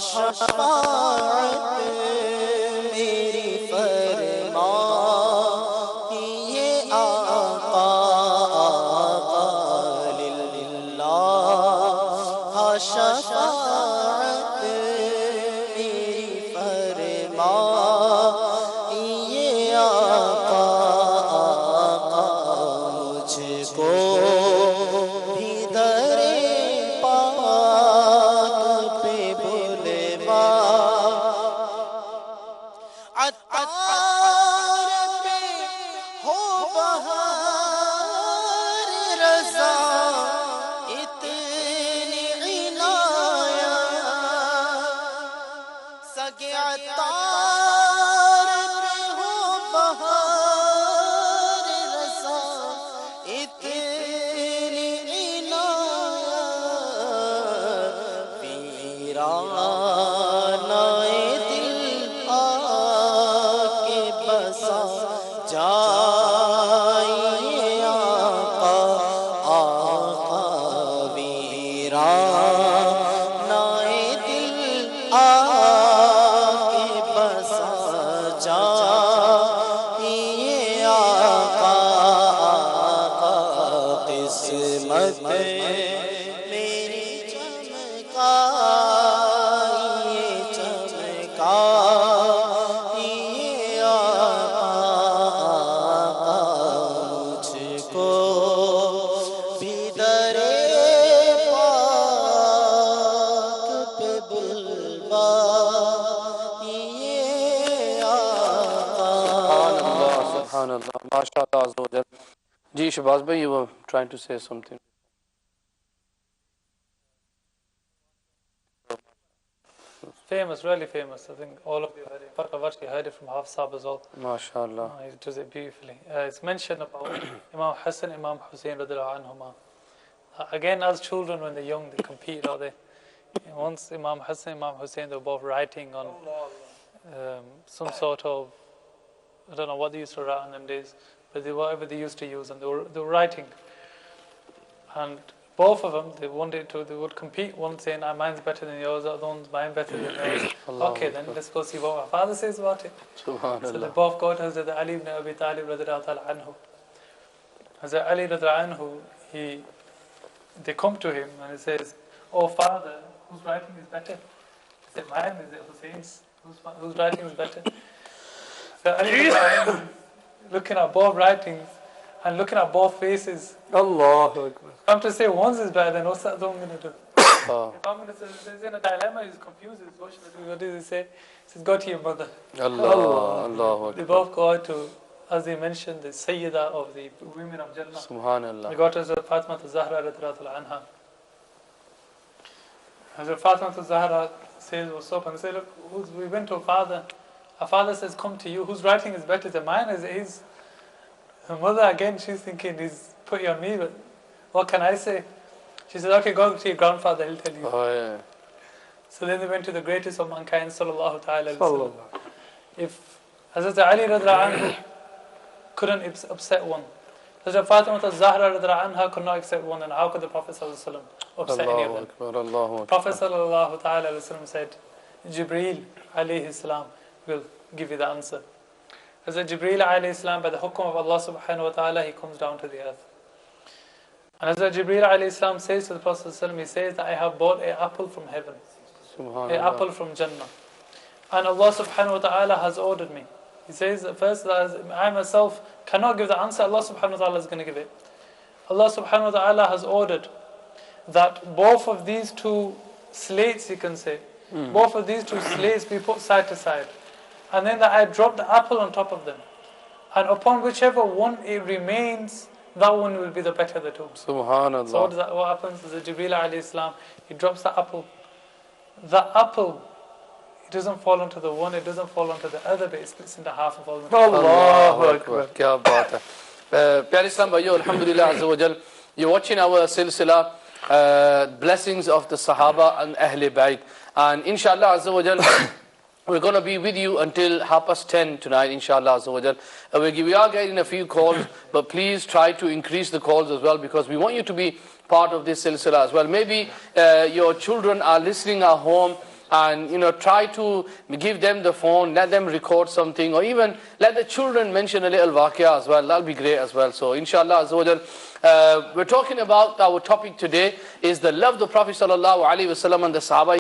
شفاعت میری فرما یہ آقا للہ شفاعت میری فرما یہ آقا مجھ کو بھی در सगे अतार पे हो बहार रसा इतनी इनायत वीरानाए दिल आके बसा जाइए आका आका वीरानाए दिल आके बसा जाइए आका आका किस्मत मेरी चमकाइए चमकाइए आका मुझको भी दरे पाक पे बुलवाइए आका Subhanallah, MashaAllah Azza wa Jal. Ji Shabazz bhai, you were trying to say something. Famous, really famous. I think all of you heard it. In fact, I've actually heard it from Hafsab as well. MashaAllah. He does it beautifully. It's mentioned about Imam Hassan, Imam Hussein radiallahu anhuma. Again, as children, when they're young, they compete, or they. Once Imam Hassan, Imam Hussein, they were both writing on some sort of, I don't know what they used to write in them days, but whatever they used to use, and they were writing. And both of them, they would compete, one saying, mine's better than yours, the other one's mine better than yours. Okay, then let's go see what my father says about it. Subhanallah. So they both go to Hazrat Ali ibn Abi Talib radiallahu ta'ala anhu. Hazrat Ali radiallahu anhu, they come to him and he says, "Oh father, whose writing is better?" He said, "Mine." Is it Hussein's? Whose writing is better? So Ali radiallahu anhu, looking at both writings and looking at both faces, Allahu Akbar. I'm to say one's is better than what's that I'm going to do? If I'm going to say, he's in a dilemma, he's confused, what should I do? What does he say? He says, go to your mother. Allah, Allahu They Akbar. both go to, as they mentioned, the Sayyida of the women of Jannah. Subhanallah. They go to Hazrat Fatima al-Zahra radiallahu anha. Hazrat Fatima al-Zahra says, what's up? And they say, look, we went to a father. Our father says, come to you. Whose writing is better than mine? Is his? Her mother, again, she's thinking, he's put you on me, but what can I say? She says, okay, go to your grandfather, he'll tell you. Oh, yeah. So then they went to the greatest of mankind, sallallahu ta'ala. If Hazrat Ali radiallahu anhu couldn't upset one, Hazrat Fatima al-Zahra radiallahu anha could not accept one, and how could the Prophet sallallahu alaihi wasallam upset any of them? Allahu Akbar. Prophet sallallahu ta'ala said, Jibreel alayhi salam will give you the answer. Hazrat Jibreel alayhi salam, by the hukum of Allah subhanahu wa ta'ala, he comes down to the earth. And Hazrat Jibreel alayhi salam says to the Prophet sallallahu alaihi wasallam, he says that I have bought an apple from heaven, an apple from Jannah. And Allah subhanahu wa ta'ala has ordered me. He says at first that I myself cannot give the answer, Allah subhanahu wa ta'ala is going to give it. Allah subhanahu wa ta'ala has ordered that both of these two slates, you can say, both of these two slates be put side to side. And then that I drop the apple on top of them. And upon whichever one it remains, that one will be the better of the two. Subhanallah. So what happens is that Jibreel alayhi salam, he drops the apple. The apple, it doesn't fall onto the one, it doesn't fall onto the other, but it splits into half and falls into Allahu Akbar. Kya baat hai. Pyare Islam bhaiyo, alhamdulillah Azza wa Jal. You're watching our silsila, blessings of the Sahaba and Ahle Bayt. And inshallah Azza wa Jal, we're going to be with you until 10:30 tonight, inshallah Azza wa Jal. We are getting a few calls, but please try to increase the calls as well, because we want you to be part of this silsila as well. Maybe your children are listening at home, and try to give them the phone, let them record something, or even let the children mention a little waqia as well. That'll be great as well. So inshallah Azza wa Jal, we're talking about, our topic today is the love the Prophet sallallahu alaihi wasallam and the Sahaba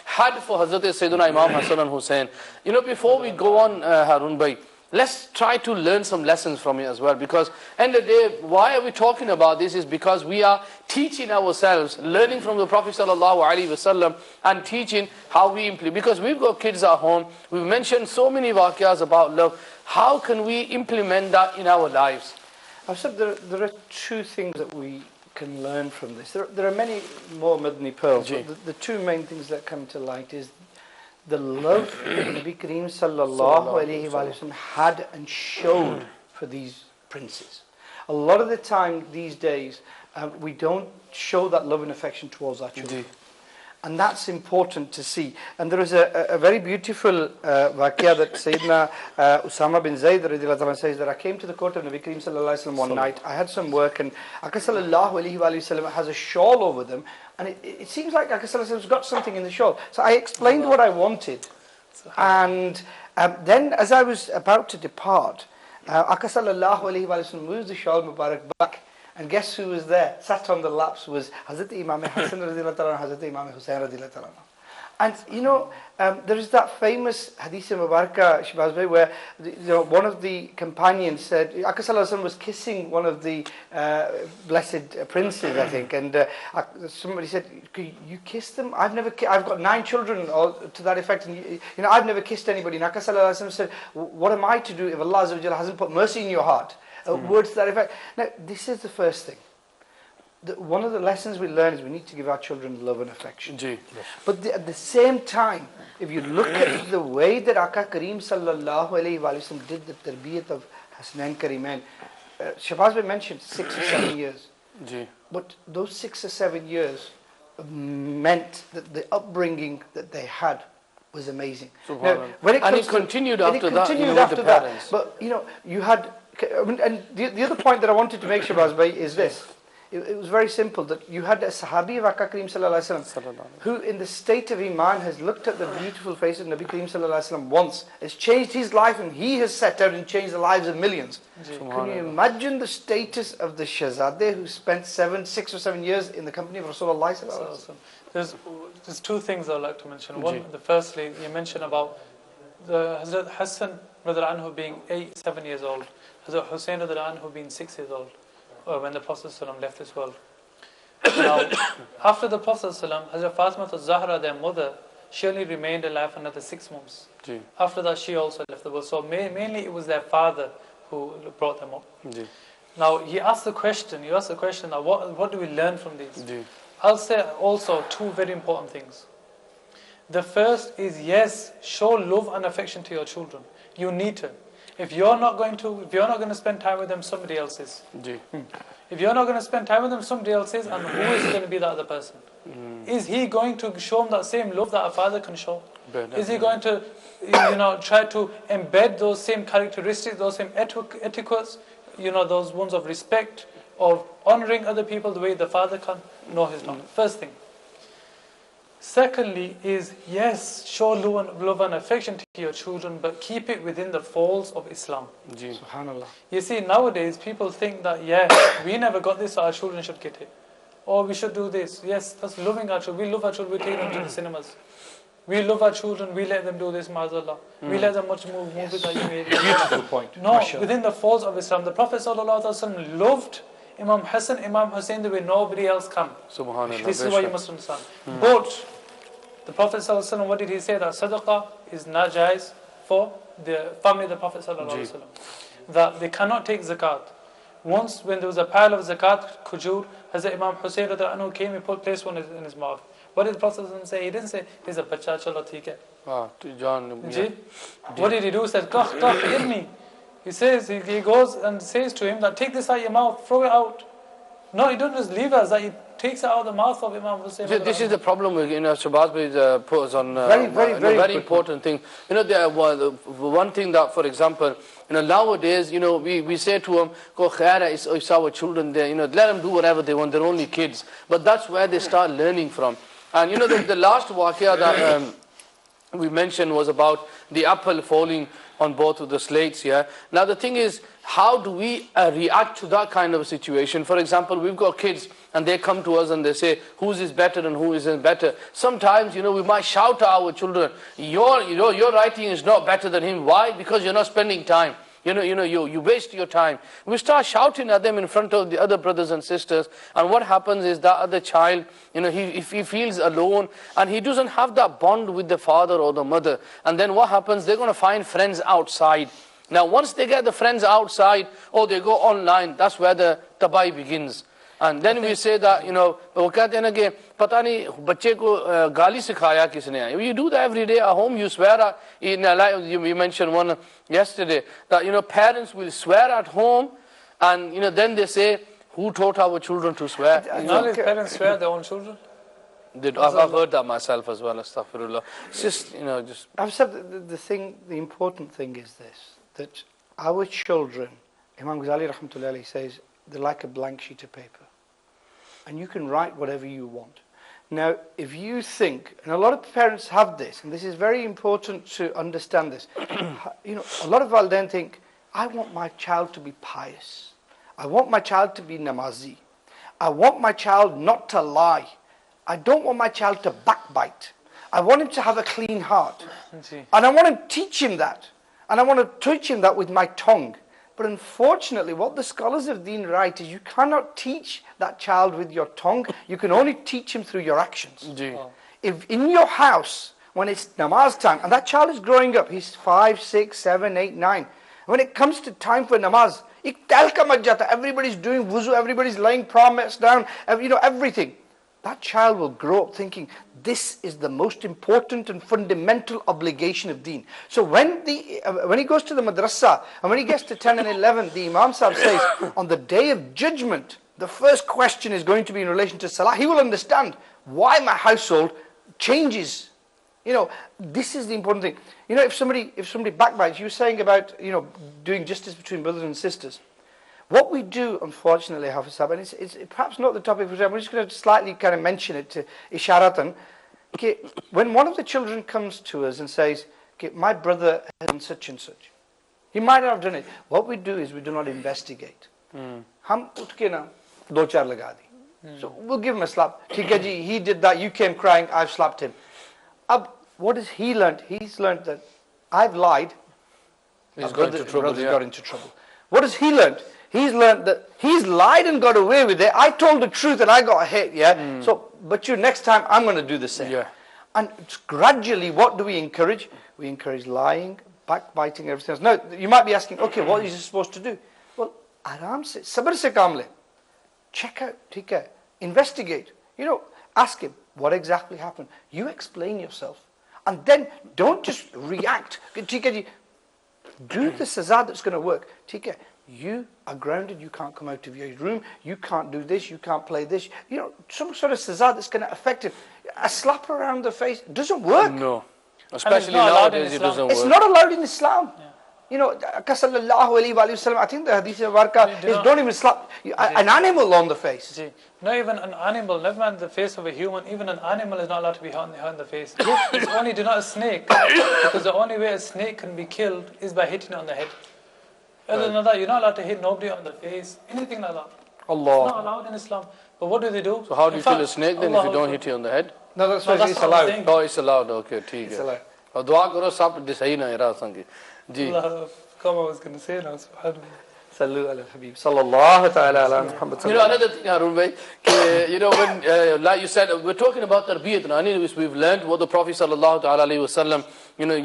had for Hazrat Sayyidina Imam Hassan and Hussein. Before we go on, Harun bhai, let's try to learn some lessons from it as well, because end of the day, why are we talking about this is because we are teaching ourselves, learning from the Prophet sallallahu alaihi wasallam and teaching how we implement, because we've got kids at home, we've mentioned so many waqiyas about love. How can we implement that in our lives? I've said there are two things that we can learn from this. There are many more Madani pearls, but the two main things that come to light is the love that Nabi Kareem sallallahu alayhi wa sallam had and showed for these princes. A lot of the time these days, we don't show that love and affection towards our children. And that's important to see. And there is a very beautiful waqia that Sayyidina Usama bin Zayd says that I came to the court of Nabi Kareem sallallahu alayhi wa sallam one night. I had some work, and Aka sallallahu alayhi wa sallam has a shawl over them, and it seems like Aka sallallahu alayhi wa sallam has got something in the shawl. So I explained what I wanted, and then as I was about to depart, Aka sallallahu alayhi wa sallam moves the shawl Mubarak back. And guess who was there? Sat on the laps was Hazrat Imam Hassan radiallahu ta'ala and Hazrat Imam Hussain radiallahu ta'ala. And you know, there is that famous hadith Mubarakah, Shibaz Bhai, where one of the companions said, Aka sallallahu alayhi wa sallam was kissing one of the blessed princes, I think, and somebody said, you kissed them? I've got 9 children, or to that effect, and you know, I've never kissed anybody. And Aka sallallahu alayhi wa sallam said, what am I to do if Allah Azza wa Jalla hasn't put mercy in your heart? Words to that effect. Now, this is the first thing. One of the lessons we learn is we need to give our children love and affection. But at the same time, if you look at the way that Aka Kareem sallallahu alayhi wa sallam did the tarbiyat of Hasnain Kareemain, Shahbaz Bhai mentioned 6 or 7 years. But those 6 or 7 years meant that the upbringing that they had was amazing. Now, and it continued after that. But you know, you had. And the other point that I wanted to make, Shahbaz Bhai, is this. It was very simple, that you had a Sahabi of Aka Kareem sallallahu alayhi wa sallam, who in the state of Iman has looked at the beautiful face of Nabi Kareem sallallahu alayhi wa sallam once, has changed his life, and he has set out and changed the lives of millions. Can you imagine the status of the Shahzadeh who spent 6 or 7 years in the company of Rasulullah sallallahu alayhi wa sallam? There's 2 things I'd like to mention. One, firstly, you mentioned about the Hazrat Hassan radiallahu anhu being 7 years old, Hazrat Hussain radiallahu anhu being 6 years old, when the Prophet ﷺ left this world. Now, after the Prophet ﷺ, Hazrat Fatima al-Zahra, their mother, she only remained alive another 6 months. After that, she also left the world. So mainly it was their father who brought them up. Now, you asked the question, now, what do we learn from these? I'll say also 2 very important things. The first is, yes, show love and affection to your children. You need to. If you're not going to spend time with them, somebody else is. If you're not going to spend time with them, somebody else is, and who is going to be the other person? Is he going to show them that same love that a father can show? Is he going to, try to embed those same characteristics, those same etiquettes, those ones of respect, of honoring other people the way the father can? No, he's not. First thing. Secondly is, yes, show love and affection to your children, but keep it within the folds of Islam. Subhanallah. You see, nowadays people think that, we never got this, so our children should get it. Or we should do this. Yes, that's loving our children. We love our children, we take them to the cinemas. We love our children, we let them do this, ma'azallah. We let them watch movies that you made. Beautiful point. No, within the folds of Islam. The Prophet ﷺ loved Imam Hassan, Imam Hussain the way nobody else can. Subhanallah. This is what you must understand. But the Prophet ﷺ, what did he say? That sadaqah is najais for the family of the Prophet ﷺ. That they cannot take zakat. Once, when there was a pile of zakat, khujur, Hazrat Imam Hussain came and placed one in his mouth. What did the Prophet ﷺ say? He didn't say, he's a bacha, chalo, theek hai. What did he do? He said, kakh, irni. He says, he goes and says to him that take this out of your mouth, throw it out. No, he doesn't just leave us, that he takes it out of the mouth of Imam Hussain. This is the problem with, Shahbaz puts on very important thing. One thing that, for example, nowadays, we say to them, go khaira, it's our children there, let them do whatever they want, they're only kids. But that's where they start learning from. And the last waqia that we mentioned was about the apple falling on both of the slates. Now the thing is, how do we react to that kind of a situation? For example, we've got kids and they come to us and they say, whose is better and who isn't better. Sometimes, we might shout to our children, your writing is not better than him. Why? Because you're not spending time. You waste your time. We start shouting at them in front of the other brothers and sisters, and what happens is that other child, if he feels alone and he doesn't have that bond with the father or the mother, and then what happens? They're going to find friends outside. Now, once they get the friends outside, or they go online, that's where the tabai begins. And then we say that, وہ کہتے ہیں نا کہ پتہ نہیں بچے کو گالی سکھایا کس نے. You do that every day at home. You swear at, you mentioned one yesterday, that parents will swear at home, and then they say, who taught our children to swear? Nowadays parents swear their own children. I've heard that myself as well, astaghfirullah. It's just, I've said the important thing is this, that our children, Imam Ghazali rahmatullahi alayhi says, they're like a blank sheet of paper. And you can write whatever you want. Now, if you think, and a lot of parents have this, and this is very important to understand this, a lot of walidain think, I want my child to be pious. I want my child to be namazi. I want my child not to lie. I don't want my child to backbite. I want him to have a clean heart. And I want to teach him that. And I want to teach him that with my tongue. But unfortunately, what the scholars of Deen write is you cannot teach that child with your tongue. You can only teach him through your actions. If in your house, when it's namaz time, and that child is growing up, he's 5, 6, 7, 8, 9. When it comes to time for namaz, everybody's doing wuzu, everybody's laying promise down, everything. That child will grow up thinking, this is the most important and fundamental obligation of deen. So when he goes to the madrasa, and when he gets to 10 and 11, the Imam Sahib says, on the day of judgment, the first question is going to be in relation to salah. He will understand why my household changes. This is the important thing. If somebody backbites, you were saying about, doing justice between brothers and sisters. What we do, unfortunately, Hafiz Sahib, and it's perhaps not the topic for today, I'm just going to slightly kind of mention it to Isharatan. Okay, when one of the children comes to us and says, okay, my brother has done such and such, he might not have done it. What we do is we do not investigate. Hum utke na do char laga di. So we'll give him a slap. He did that, you came crying, I've slapped him. What has he learned? He's learned that I've lied. His brother's got into trouble. What has he learned? He's learned that he's lied and got away with it. I told the truth and I got hit, So, but next time I'm going to do the same. And gradually, what do we encourage? We encourage lying, backbiting, everything else. Now, you might be asking, okay, what is he supposed to do? Well, aram se, sabr se kaam le. Check out, theek hai, investigate. Ask him, what exactly happened? You explain yourself. And then, don't just react. Do the saza that's going to work. You are grounded, you can't come out of your room, you can't do this, you can't play this. Some sort of saza that's going to affect him. A slap around the face doesn't work. No. Especially nowadays it doesn't work. It's not allowed in Islam. Sallallahu alayhi wa sallam, I think the hadith of Warqa is don't even slap an animal on the face. Not even an animal, never mind the face of a human, even an animal is not allowed to be hurt in the face. It's only do not a snake, because the only way a snake can be killed is by hitting it on the head. Other than that, you're not allowed to hit nobody on the face, anything like that. Allah. It's not allowed in Islam. But what do? So how do you kill a snake then if you don't hit it on the head? No, that's why it's allowed. Oh, it's allowed, okay, theek hai. It's allowed. Aur dua karo sab sahi na ira sangi. Ji. Come, I was going to say now, subhanallah. Sallu ala al-habib. Sallallahu ta'ala ala Muhammad. Another thing, Harun bhai, when, like you said, we're talking about tarbiyat now. We've learned what the Prophet sallallahu ta'ala alayhi wasallam,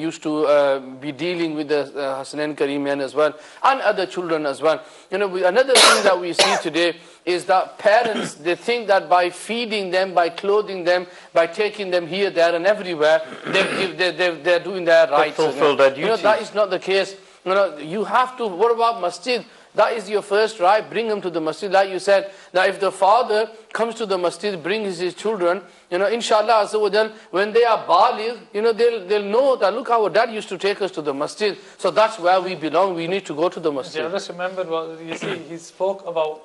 used to be dealing with the Hasanain Kareemain as well, and other children as well. Another thing that we see today is that parents, they think that by feeding them, by clothing them, by taking them here, there and everywhere, they're doing their rights. Fulfill their duties. That is not the case. You have to, what about masjid? That is your first right, bring them to the masjid. Like you said, that if the father comes to the masjid, brings his children, inshallah, when they are baligh, they'll know that, look, our dad used to take us to the masjid, so that's where we belong, we need to go to the masjid. I just remembered, he spoke about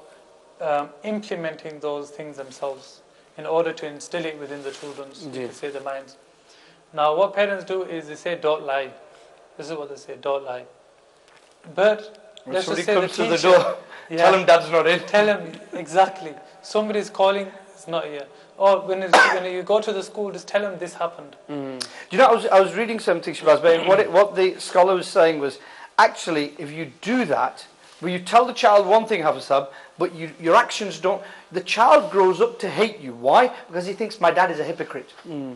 implementing those things themselves in order to instill it within the children's, their minds. Now, what parents do is they say, don't lie. This is what they say, don't lie. But when let's just say comes the teacher, to the door, tell him dad's not in. Tell him, exactly. Somebody's calling, it's not here. Or when you go to the school, just tell him this happened. I was reading something, Shabazz, but what the scholar was saying was, actually, if you do that, where you tell the child one thing, Hafiz Sahib, but your actions don't, the child grows up to hate you. Why? Because he thinks my dad is a hypocrite.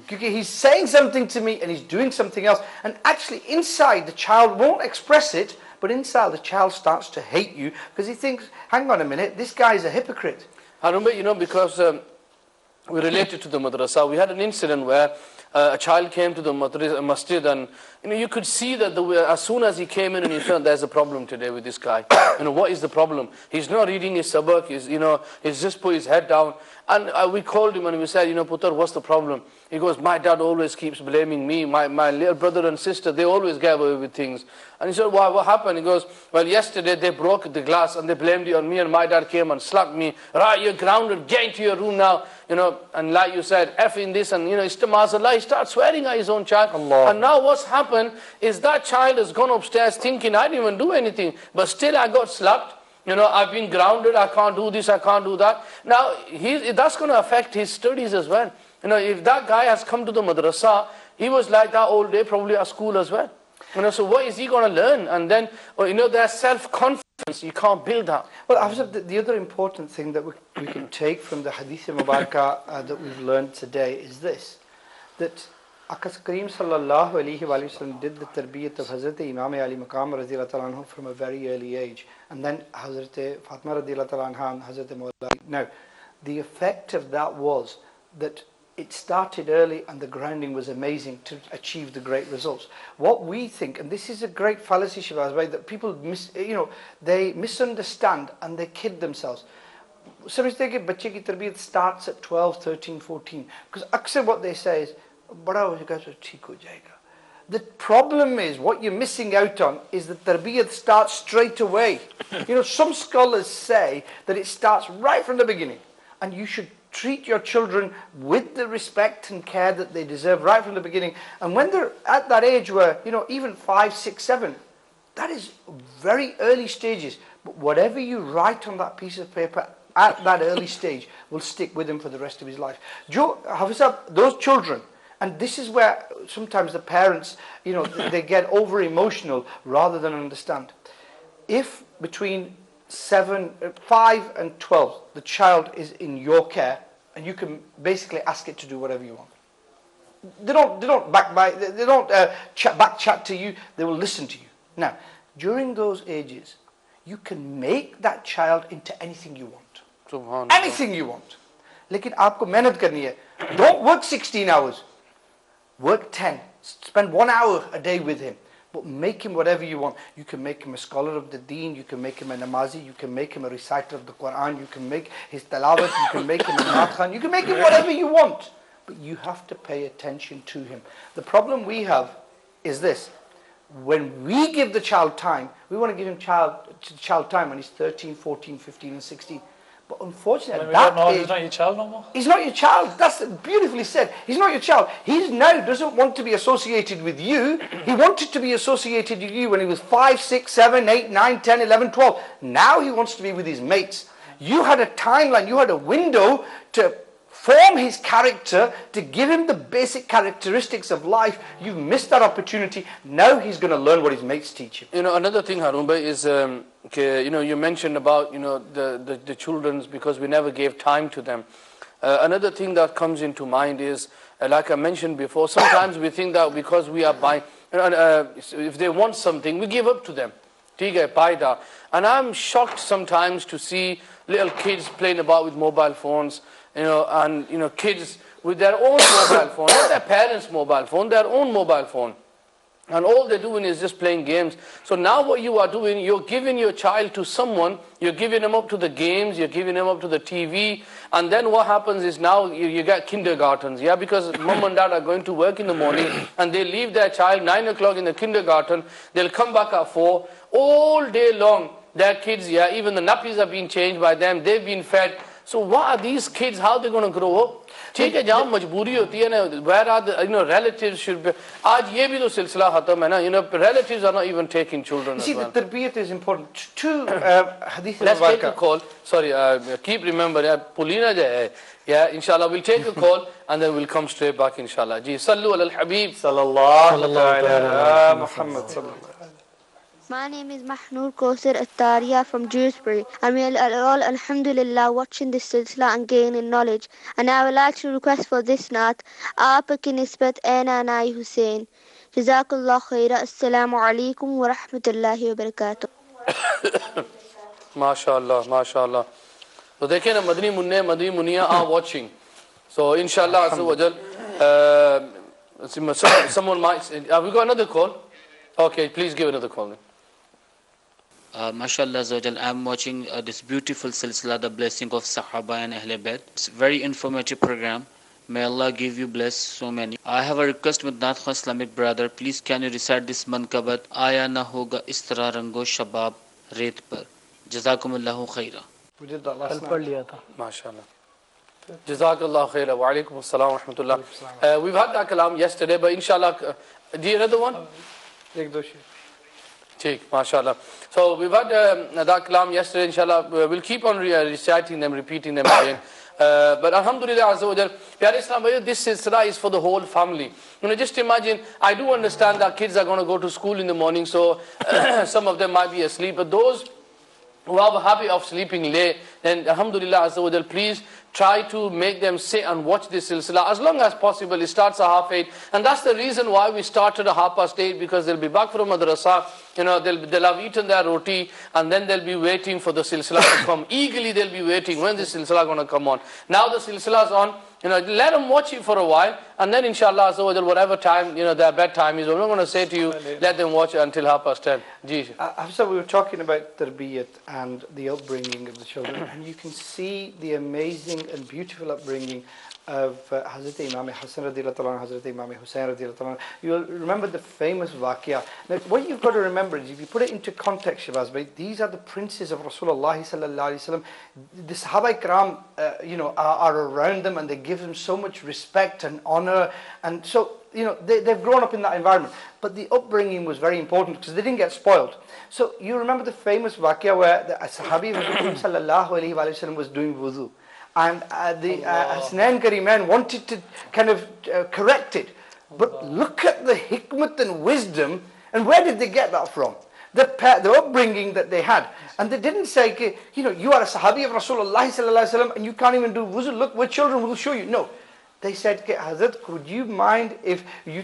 He's saying something to me and he's doing something else. And actually inside, the child won't express it, but inside the child starts to hate you because he thinks, hang on a minute, this guy is a hypocrite. I remember, because we related to the madrasa, we had an incident where a child came to the masjid, and you could see that as soon as he came in and he felt there's a problem today with this guy. What is the problem? He's not reading his sabak, he's just put his head down. And we called him and we said, Putar, what's the problem? He goes, my dad always keeps blaming me, my little brother and sister, they always get away with things. And he said, why, what happened? He goes, well, yesterday they broke the glass and they blamed it on me, and my dad came and slapped me. Right, you're grounded, get into your room now. And like you said, F in this, and istamazallah, he starts swearing at his own child. Allah. And now what's happened is that child has gone upstairs thinking, I didn't even do anything, but still I got slapped. I've been grounded, I can't do this, I can't do that. Now, that's going to affect his studies as well. If that guy has come to the madrasa, he was like that all day, probably at school as well. So what is he going to learn? And then, there's self-confidence, you can't build that. Well, the other important thing that we can take from the Hadith Mubarakah that we've learned today is this, that Akas Kareem sallallahu alayhi wa sallam did the tarbiyat of Hazrat Imam Ali Maqam radiyallahu ta'ala anhu from a very early age. And then Hazrat Fatima radiyallahu ta'ala anha and Hazrat Mawla. Now, the effect of that was that it started early and the grounding was amazing to achieve the great results. What we think, and this is a great fallacy, Shabazz Bhai, that people they misunderstand and they kid themselves. Samajhte ki bachche ki tarbiyat starts at 12, 13, 14. Because aksar what they say is, bada ho jayega to theek ho jayega. The problem is, what you're missing out on is that tarbiyat starts straight away. Some scholars say that it starts right from the beginning. And you should treat your children with the respect and care that they deserve right from the beginning. And when they're at that age where, even 5, 6, 7, that is very early stages. But whatever you write on that piece of paper at that early stage will stick with him for the rest of his life. Those children, and this is where sometimes the parents, they get over emotional rather than understand. If between 5 and 12, the child is in your care, and you can basically ask it to do whatever you want. They don't back chat to you. They will listen to you. Now, during those ages, you can make that child into anything you want. Anything you want. Lekin aapko mehnat karni hai. Don't work 16 hours. Work 10. Spend 1 hour a day with him. But make him whatever you want. You can make him a scholar of the deen, you can make him a namazi, you can make him a reciter of the Quran, you can make his talawat, you can make him a naat khan, you can make him whatever you want. But you have to pay attention to him. The problem we have is this. When we give the child time, we want to give him child time when he's 13, 14, 15 and 16. But unfortunately, at that age, he's not your child no more. He's not your child. That's beautifully said. He's not your child. He now doesn't want to be associated with you. He wanted to be associated with you when he was 5, 6, 7, 8, 9, 10, 11, 12. Now he wants to be with his mates. You had a timeline, you had a window to form his character, to give him the basic characteristics of life. You've missed that opportunity. Now he's going to learn what his mates teach him. Another thing, Harun Bhai, is you mentioned about the children's, because we never gave time to them. Another thing that comes into mind is, like I mentioned before, sometimes we think that because we are buying, if they want something, we give up to them. Buy that. And I'm shocked sometimes to see little kids playing about with mobile phones, and kids with their own mobile phone, not their parents' mobile phone, their own mobile phone. And all they're doing is just playing games. So now what you are doing, you're giving your child to someone, you're giving them up to the games, you're giving them up to the TV, and then what happens is now you get kindergartens, because mom and dad are going to work in the morning, and they leave their child 9 o'clock in the kindergarten, they'll come back at 4, all day long, their kids, even the nappies are being changed by them, they've been fed. So what are these kids, how are they going to grow up? Where are the relatives should be. Relatives are not even taking children. You see, the tarbiyat is important. Two hadith. Let's take a call. Sorry, keep remember, inshallah, we'll take a call and then we'll come straight back, inshallah. Sallu الحبيب sallallahu Muhammad sallallahu. My name is Mahnoor Kausar Attari from Dewsbury, and we are all alhamdulillah watching this silsila and gaining knowledge. And I would like to request for this naat, Aap ki nisbat Aina Nai Hussain. Jazakallah khaira. Assalamu alaikum wa rahmatullahi wa barakatuh. MashaAllah, MashaAllah. So they can Madani Munne, Madani Munia are watching. So inshallah azza wa jal, someone might, have we got another call? Okay, please give another call then. MashaAllah Azawajal, I'm watching this beautiful silsila, the blessing of Sahaba and Ahle Bayt. It's a very informative program. May Allah give you bless so many. I have a request with Naat Khan Islamic brother. Please can you recite this Manqabat? Aya na hoga is tarah rango shabab reet par. Jazakumullahu khaira. We did that last night. MashaAllah. Jazakallah khaira. Wa alaikum assalam wa rahmatullah. We've had that kalam yesterday, but inshallah, do you another one? Take, mashallah. So we've had that kalam yesterday, inshallah. We'll keep on reciting them, repeating them again. But alhamdulillah azza wa jal, this silsila is for the whole family. Just imagine, I do understand that kids are going to go to school in the morning, so some of them might be asleep, but those who have a habit of sleeping late, then alhamdulillah azza wa jal, please try to make them sit and watch this silsila as long as possible. It starts at 8:30, and that's the reason why we started at 8:30, because they'll be back from madrasa, they'll have eaten their roti, and then they'll be waiting for the silsila to come. Eagerly they'll be waiting, when the silsila going to come on. Now the silsila is on, let them watch it for a while, and then inshallah azza wa jal, whatever time, their bedtime is, I'm not going to say to you, let them watch it until 10:30. Hafsa, we were talking about tarbiyat and the upbringing of the children, and you can see the amazing and beautiful upbringing of Hazrat Imam Hassan radiallahu anhu, Hazrat Imam Hussain radiallahu anhu. You'll remember the famous waqia. Now, what you've got to remember is, if you put it into context, Shabazz bhai, these are the princes of Rasulullah sallallahu alaihi wasallam. The Sahaba Ikram, are around them, and they give them so much respect and honor, and so they've grown up in that environment. But the upbringing was very important, because they didn't get spoiled. So you remember the famous waqia where the Sahabi sallallahu alaihi wasallam was doing wudu. And the Hasnain Karimain wanted to kind of correct it. But look at the hikmat and wisdom, and where did they get that from? The upbringing that they had. And they didn't say, you are a Sahabi of Rasulullah sallallahu alaihi wasallam and you can't even do wuzu. Look, we're children, we'll show you. No. They said, Hazrat, could you mind if you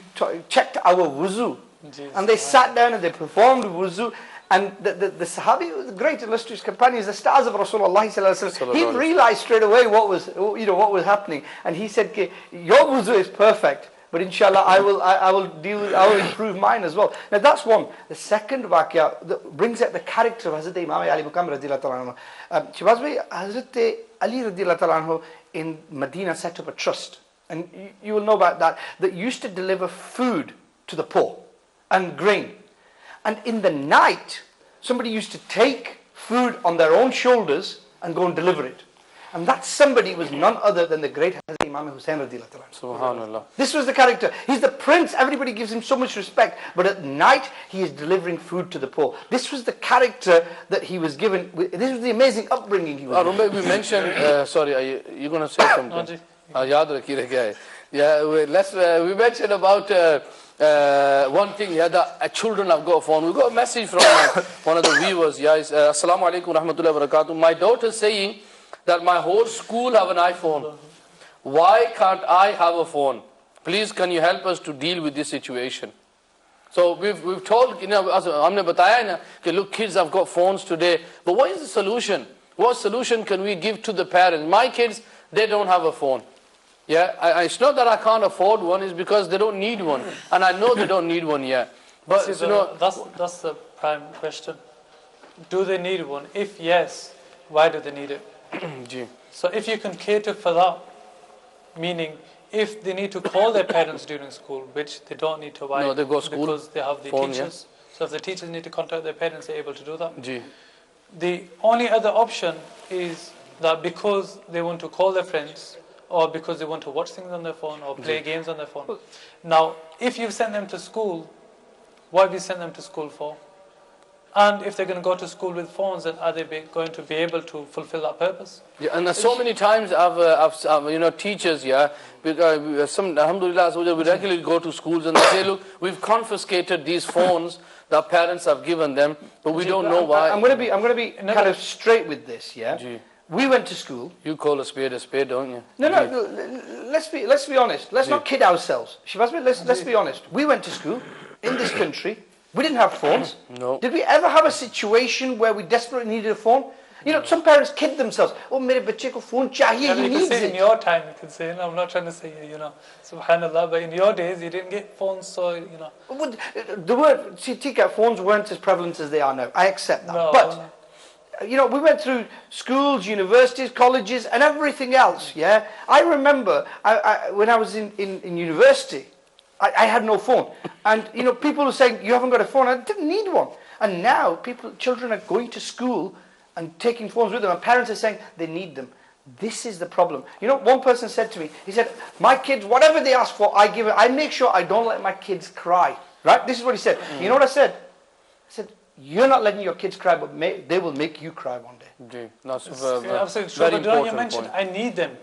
checked our wuzu? And they sat down and they performed wuzu. And the Sahabi, the great illustrious companions, the stars of Rasulullah sallallahu alaihi wasallam, he realized straight away what was happening, and he said, "Your wuzu is perfect, but inshallah I will improve mine as well." Now that's one. The second waqia that brings out the character of Hazrat Imam Ali radiallahu anhu. Hazrat Ali radiallahu anhu in Medina set up a trust, and you will know about that used to deliver food to the poor and grain. And in the night, somebody used to take food on their own shoulders and go and deliver it. And that somebody was none other than the great Hazrat Imam Hussain radiallahu anhu. Subhanallah. This was the character. He's the prince. Everybody gives him so much respect. But at night, he is delivering food to the poor. This was the character that he was given. This was the amazing upbringing he was given. We mentioned, sorry, are you going to say something? Yeah, we mentioned about one thing, that children have got a phone. We got a message from one of the viewers. Assalamu alaikum rahmatullahi wa barakatuh. My daughter is saying that my whole school have an iPhone. Why can't I have a phone? Please, can you help us to deal with this situation? So we've told, हमने बताया ना कि look, kids have got phones today. But what is the solution? What solution can we give to the parents? My kids, they don't have a phone. It's not that I can't afford one, it's because they don't need one. And I know they don't need one yet. But that's the prime question. Do they need one? If yes, why do they need it? So if you can cater for that, meaning if they need to call their parents during school, which they don't need to, why? No, they go school. Because they have the phone, teachers. So if the teachers need to contact their parents, they're able to do that. The only other option is that because they want to call their friends, or because they want to watch things on their phone or play games on their phone. Now, if you've sent them to school, what have you sent them to school for? And if they're going to go to school with phones, then are they going to be able to fulfill that purpose? And so many times I've teachers, because some, alhamdulillah, we regularly go to schools and they say, look, we've confiscated these phones that parents have given them, but we don't know why. I'm going to be kind of straight with this, We went to school. You call a spade, don't you? No. Let's be honest. Let's not kid ourselves. Let's be honest. We went to school in this country. We didn't have phones. No. Did we ever have a situation where we desperately needed a phone? You know, some parents kid themselves. Oh, mere bachche ko phone chahiye, he You can needs say in it. your time, you can say, no, I'm not trying to say, you know, subhanallah, but in your days, you didn't get phones, so, you know. The word, see, Tika, phones weren't as prevalent as they are now. I accept that. No, But, you know, we went through schools, universities, colleges, and everything else, yeah? I remember when I was in university, I had no phone. And, you know, people were saying, you haven't got a phone. I didn't need one. And now, children are going to school and taking phones with them, and parents are saying they need them. This is the problem. You know, one person said to me, he said, my kids, whatever they ask for, I give it. I make sure I don't let my kids cry. Right? This is what he said. You know what I said? I said, you're not letting your kids cry, but they will make you cry one day. That's absolutely true. very But you important mentioned, point. I need them.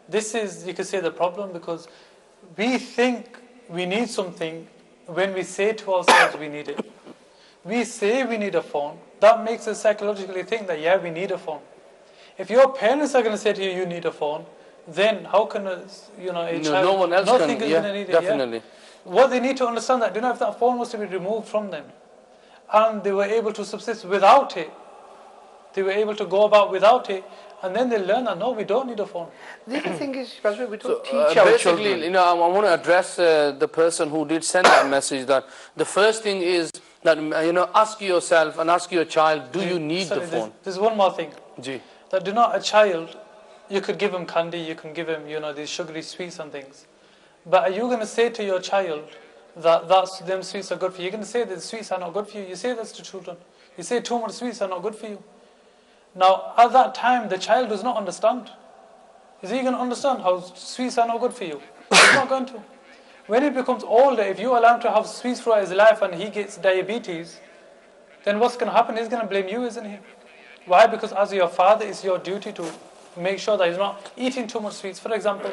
This is, you could say, the problem, because we think we need something when we say to ourselves we need it. We say we need a phone. That makes us psychologically think that, yeah, we need a phone. If your parents are going to say to you, you need a phone, then how can a child, no one else nothing can, is yeah, going to need definitely. it. Yeah? What they need to understand that, if that phone was to be removed from them, and they were able to subsist without it, they were able to go about without it, and then they learn that, no, we don't need a phone. The other thing is, we don't teach our basically, children. you know, I want to address the person who did send that message, that the first thing is that, you know, ask yourself and ask your child, do you need the phone? There's one more thing. Ji. That do not a child, you could give him candy, you can give him, you know, these sugary sweets and things. But are you going to say to your child that them sweets are good for you? You're going to say that the sweets are not good for you. You say this to children. You say too much sweets are not good for you. Now, at that time, the child does not understand. Is he going to understand how sweets are not good for you? He's not going to. When he becomes older, if you allow him to have sweets throughout his life and he gets diabetes, then what's going to happen? He's going to blame you, isn't he? Why? Because as your father, it's your duty to make sure that he's not eating too much sweets, for example.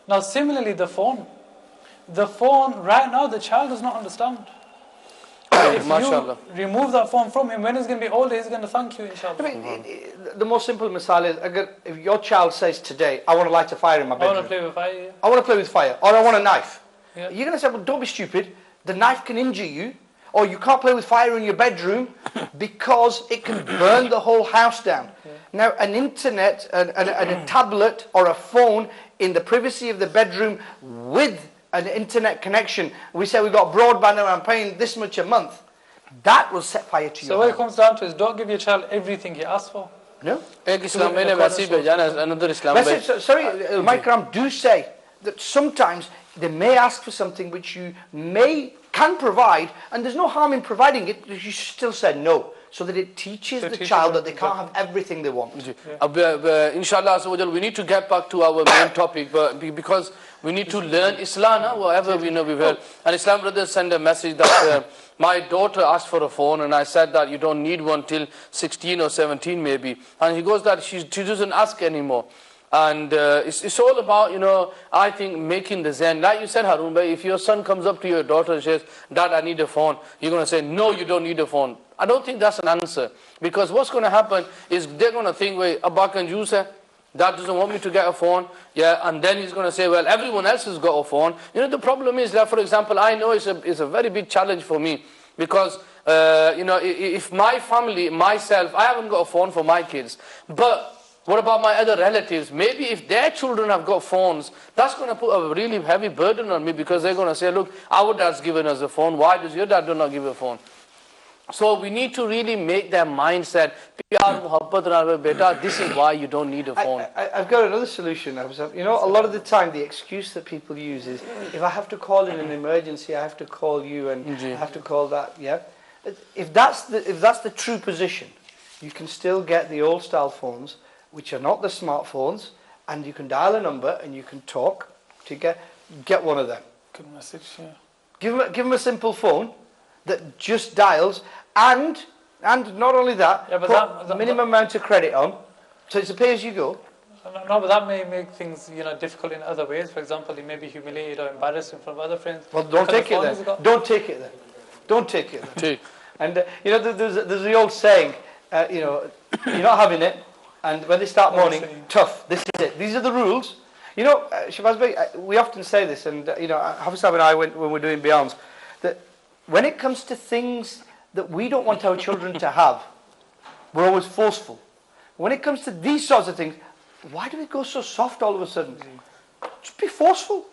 Now, similarly, the phone. The phone, right now, the child does not understand. If you remove that phone from him, when he's going to be older, he's going to thank you, inshallah. I mean, the most simple misal is, if your child says today, I want to light a fire in my bedroom. I want to play with fire. Yeah. I want to play with fire, or I want a knife. Yeah. You're going to say, well, don't be stupid. The knife can injure you, or you can't play with fire in your bedroom because it can burn the whole house down. Yeah. Now, an internet, and a tablet, or a phone in the privacy of the bedroom with an internet connection, we say we've got broadband and I'm paying this much a month, that will set fire to you. So what it comes down to is, don't give your child everything he asks for. No? Another Islam. Sorry, my Ikram, do say that sometimes they may ask for something which you can provide, and there's no harm in providing it, but you should still say no, so that it teaches the child that they can't have everything they want. Inshallah, we need to get back to our main topic, but because we need to learn Islam, whatever we know we've heard. And Islam brothers send a message that my daughter asked for a phone, and I said that you don't need one till 16 or 17 maybe. And he goes that she doesn't ask anymore. And it's all about, you know, I think making the zen. Like you said, Harun, if your son comes up to your daughter and says, Dad, I need a phone, you're going to say, no, you don't need a phone. I don't think that's an answer. Because what's going to happen is they're going to think, wait, Abba can use it. Dad doesn't want me to get a phone. Yeah, and then he's going to say, well, everyone else has got a phone. You know, the problem is that, for example, I know it's a very big challenge for me. Because, you know, if my family, myself, I haven't got a phone for my kids. But what about my other relatives? Maybe if their children have got phones, that's going to put a really heavy burden on me, because they're going to say, look, our dad's given us a phone. Why does your dad do not give a phone? So we need to really make their mindset, this is why you don't need a phone. I've got another solution. You know, a lot of the time the excuse that people use is, if I have to call in an emergency, I have to call you, and I have to call that. Yeah, if that's the true position, you can still get the old style phones, which are not the smartphones, and you can dial a number and you can talk to get one of them. Good message, yeah. Give them a simple phone that just dials, and not only that, yeah, but put that minimum amount of credit on, so it's a pay as you go. No, but that may make things, you know, difficult in other ways. For example, he may be humiliated or embarrassed in front of other friends. Well, don't take it then. Don't take it then. Don't take it then. And you know, there's the old saying, you know, you're not having it. And when they start moaning, tough, this is it. These are the rules. You know, Shabazz Bey, we often say this, and you know, Hafiz and I, when we're doing Beyonds, that when it comes to things that we don't want our children to have, we're always forceful. when it comes to these sorts of things, why do we go so soft all of a sudden? Just be forceful.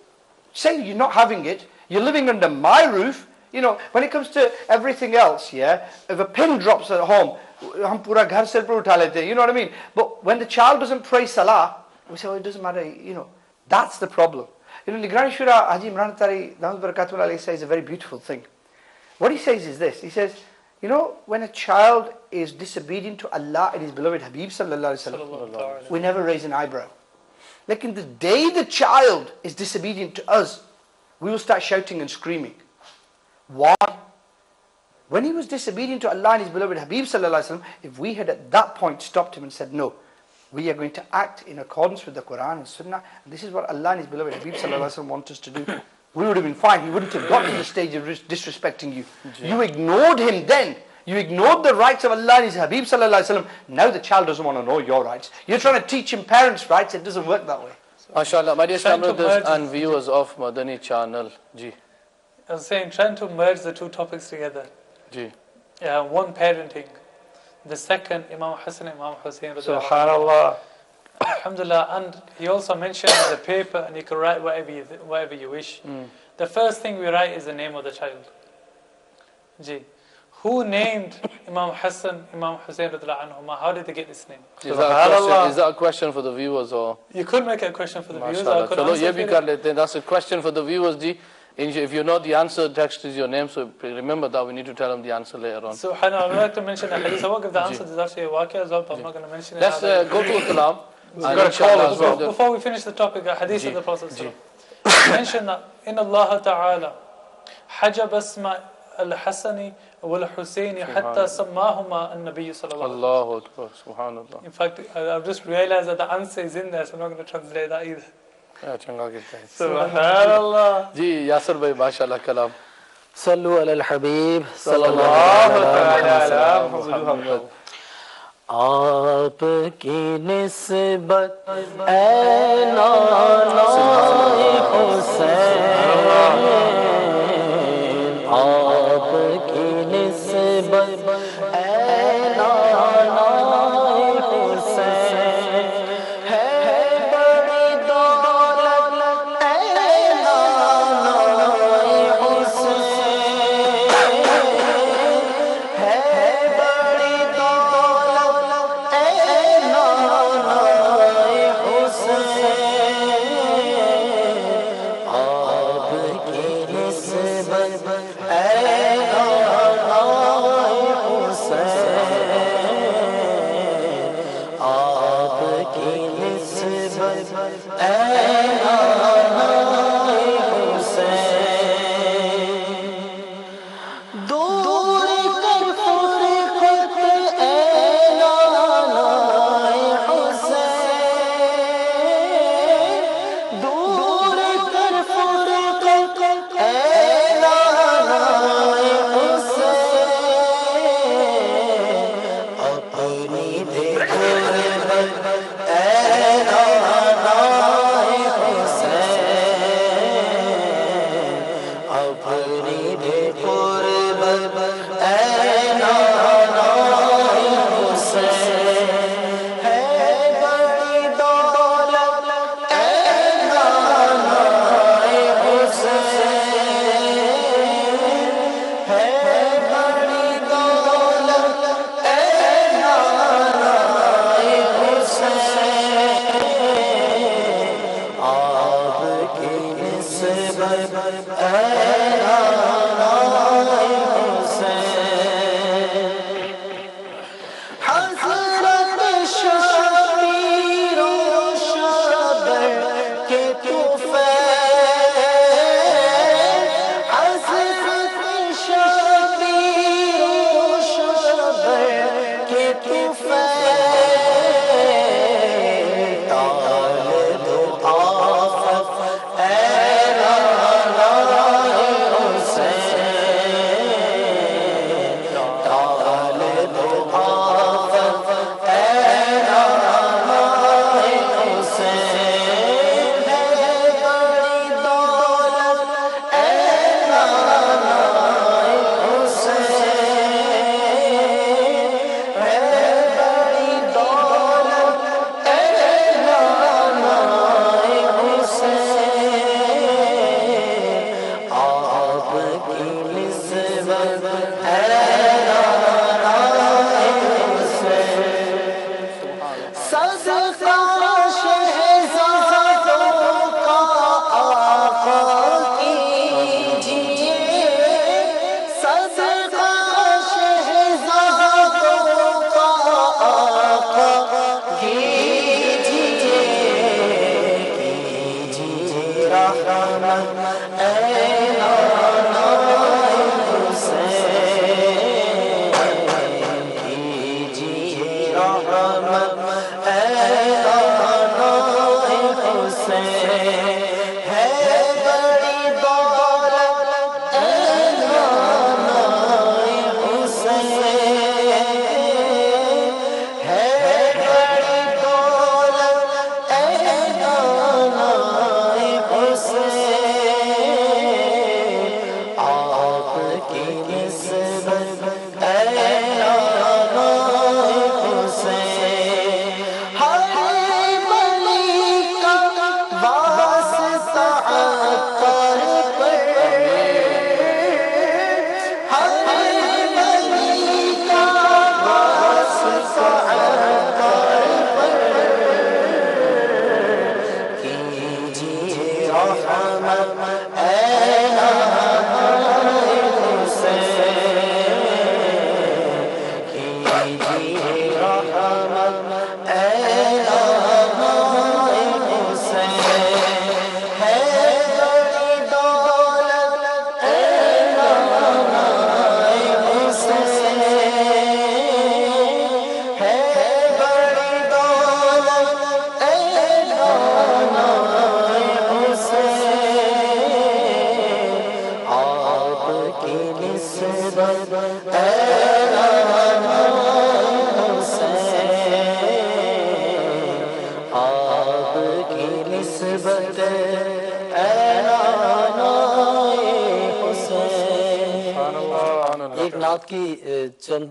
Say you're not having it. You're living under my roof. You know, when it comes to everything else, yeah, if a pin drops at home, hum pura ghar se par utha lete, you know what I mean? But when the child doesn't pray salah, we say, oh, it doesn't matter, you know. That's the problem. You know, Nigrani Shura Haji Imran Attari Barakatullah says a very beautiful thing. What he says is this. He says, you know, when a child is disobedient to Allah and His beloved Habib sallallahu alaihi wasallam, we never raise an eyebrow. Like in the day the child is disobedient to us, we will start shouting and screaming. Why? When he was disobedient to Allah and His beloved Habib sallallahu alaihi wasallam, if we had at that point stopped him and said, no, we are going to act in accordance with the Quran and Sunnah, and this is what Allah and His beloved Habib sallallahu alaihi wasallam want us to do, we would have been fine. He wouldn't have got to the stage of disrespecting you. You ignored him then. You ignored the rights of Allah and His Habib sallallahu alaihi wasallam. Now the child doesn't want to know your rights. You're trying to teach him parents' rights. It doesn't work that way. MashaAllah, my dear Islam brothers and viewers of Madani channel. Ji. I was saying, trying to merge the two topics together. Ji. Yeah, one parenting. The second, Imam Hassan, Imam Hussein. Subhanallah. Alhamdulillah. And he also mentioned the paper, and you can write whatever you wish. The first thing we write is the name of the child. Ji. Who named Imam Hassan, Imam Hussein radiallahu anhuma? How did they get this name? Is that a question for the viewers or? You could make it a question for the viewers. Chalo, ye bhi kar lete. That's a question for the viewers, ji. If you know the answer, text is your name. So remember that we need to tell them the answer later on. Subhanallah, I would like to mention a hadith. I won't give the answer. There's actually a waqia as well, but I'm not going to mention it. Let's go to Kalam. Before we finish the topic, a hadith of the Prophet. Mention that in Allah Ta'ala, hajab asma al-Hasani wal-Husayni hatta sammahuma an-Nabiy sallallahu alayhi wa Allahu Akbar, subhanallah. In fact, I've just realized that the answer is in there, so I'm not going to translate that either. Subhanallah. Ji, Yasir bhai, mashallah, kalam. صلوا على الحبيب Sallallahu ta'ala ala Muhammad. आपकी निस्बत ऐ नाना हुसैन आपकी निस्बत ऐ नाना हुसैन है बड़ी दौलत ऐ नाना हुसैन है बड़ी दौलत ऐ नाना हुसैन आपकी निस्बत ایک نعت کی چند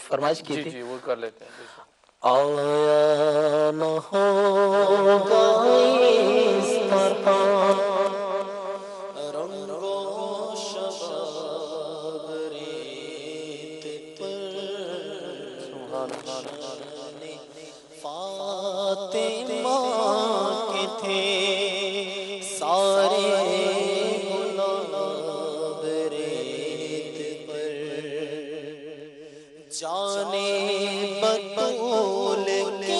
فرمائش کی تھی. جی وہ کر لیتے ہیں. آیا نہ ہوگا اس طرح رنگ و شباب ریت پر فاطمہ کے تھے سارے گلاب ریت پر جانے بطول کے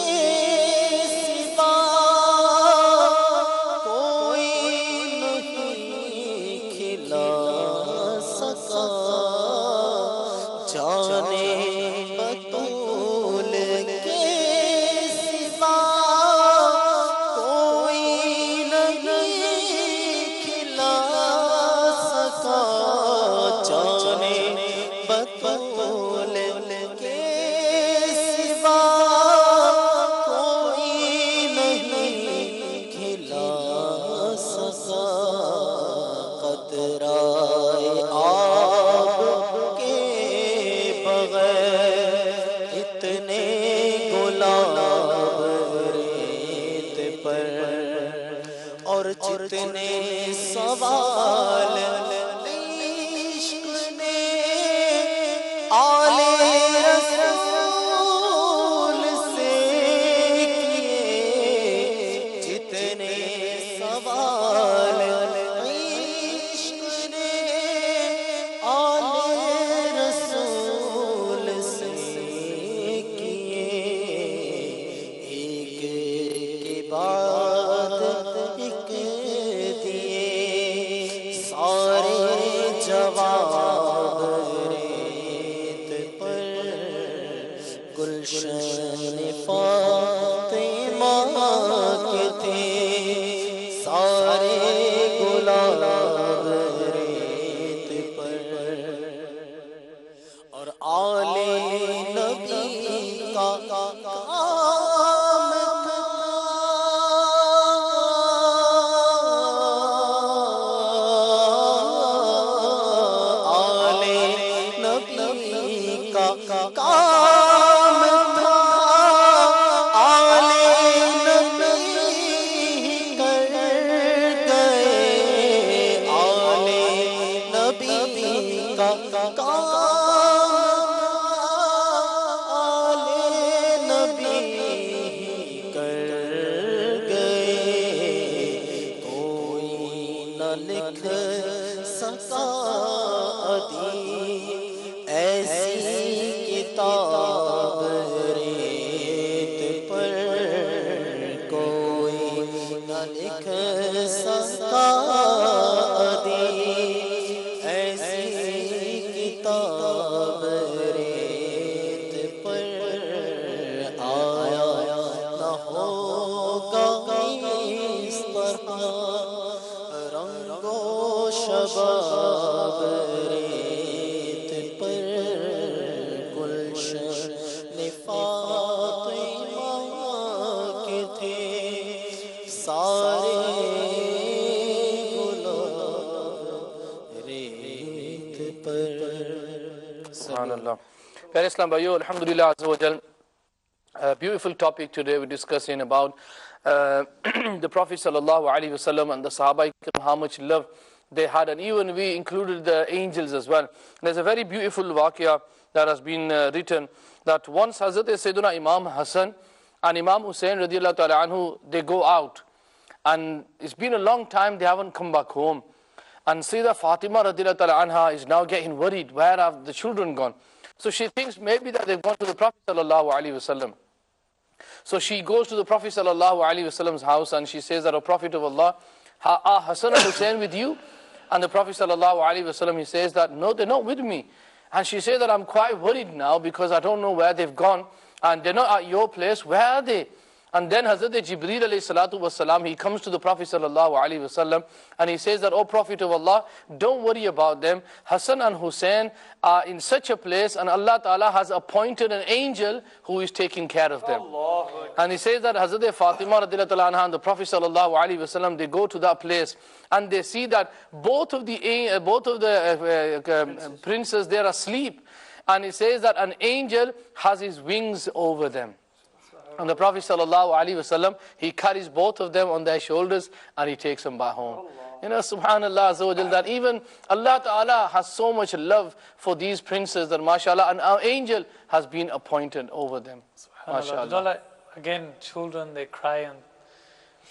سوا کوئی نہیں کھلا سکا جانے بطول کے سوا کوئی نہیں کھلا سکا جانے بطول کے سوا کوئی نہیں کھلا سکا قطرہ آب کے بغیر اتنے گلاب ریت پر اور جتنے سوال عشق نے آلے رسول سے کیے جتنے سوال عشق نے آلے رسول سے کیے ایک کے بعد ایک دیے سارے جواب ریت پر گلشن فاطمہ کے تھے سارے گلاب ریت پر اور آل نبی کا کام تھا آل نبی کا کام تھا آل نبی کر گئے آل نبی کا کام آل نبی کر گئے کوئی نہ لکھ سکا ایسی کتاب ریت پر کوئی نہ لکھ سکا ایسی کتاب ریت پر آیا نہ ہوگا اس طرح رنگ و شباب ریت پر گلشن فاطمہ کے تھے سارے گلاب ریت پر. سبحان اللہ. پیارے اسلام بھائیو, الحمدللہ عز و جل, a beautiful topic today we're discussing about the Prophet sallallahu alaihi wasallam and the Sahaba, how much love they had, and even we included the angels as well. There's a very beautiful waqia that has been written that once Hazrat Sayyiduna Imam Hassan and Imam Hussain radiallahu ta'ala anhu, they go out, and it's been a long time they haven't come back home, and Sayyidah Fatima radiallahu ta'ala anha is now getting worried, where have the children gone? So she thinks maybe that they've gone to the Prophet sallallahu alaihi wasallam. So she goes to the Prophet sallallahu alaihi wasallam's house and she says that, O Prophet of Allah, are Hassan and Hussain with you? And the Prophet sallallahu alaihi wasallam, he says that, no, they're not with me. And she says that I'm quite worried now because I don't know where they've gone and they're not at your place. Where are they? And then Hazrat Jibreel alayhi salatu wasalam, he comes to the Prophet sallallahu alaihi wasallam and he says that, "O Prophet of Allah, don't worry about them. Hassan and Hussein are in such a place and Allah Ta'ala has appointed an angel who is taking care of them." And he says that Hazrat Fatima radhiyallahu anha and the Prophet sallallahu alaihi wasallam, they go to that place and they see that both of the princes, they are asleep. And he says that an angel has his wings over them. And the Prophet ﷺ, he carries both of them on their shoulders and he takes them back home. You know, subhanallah azza wa jal, that even Allah Ta'ala has so much love for these princes that mashallah, and our angel has been appointed over them. Mashallah. You know, like, again, children, they cry, and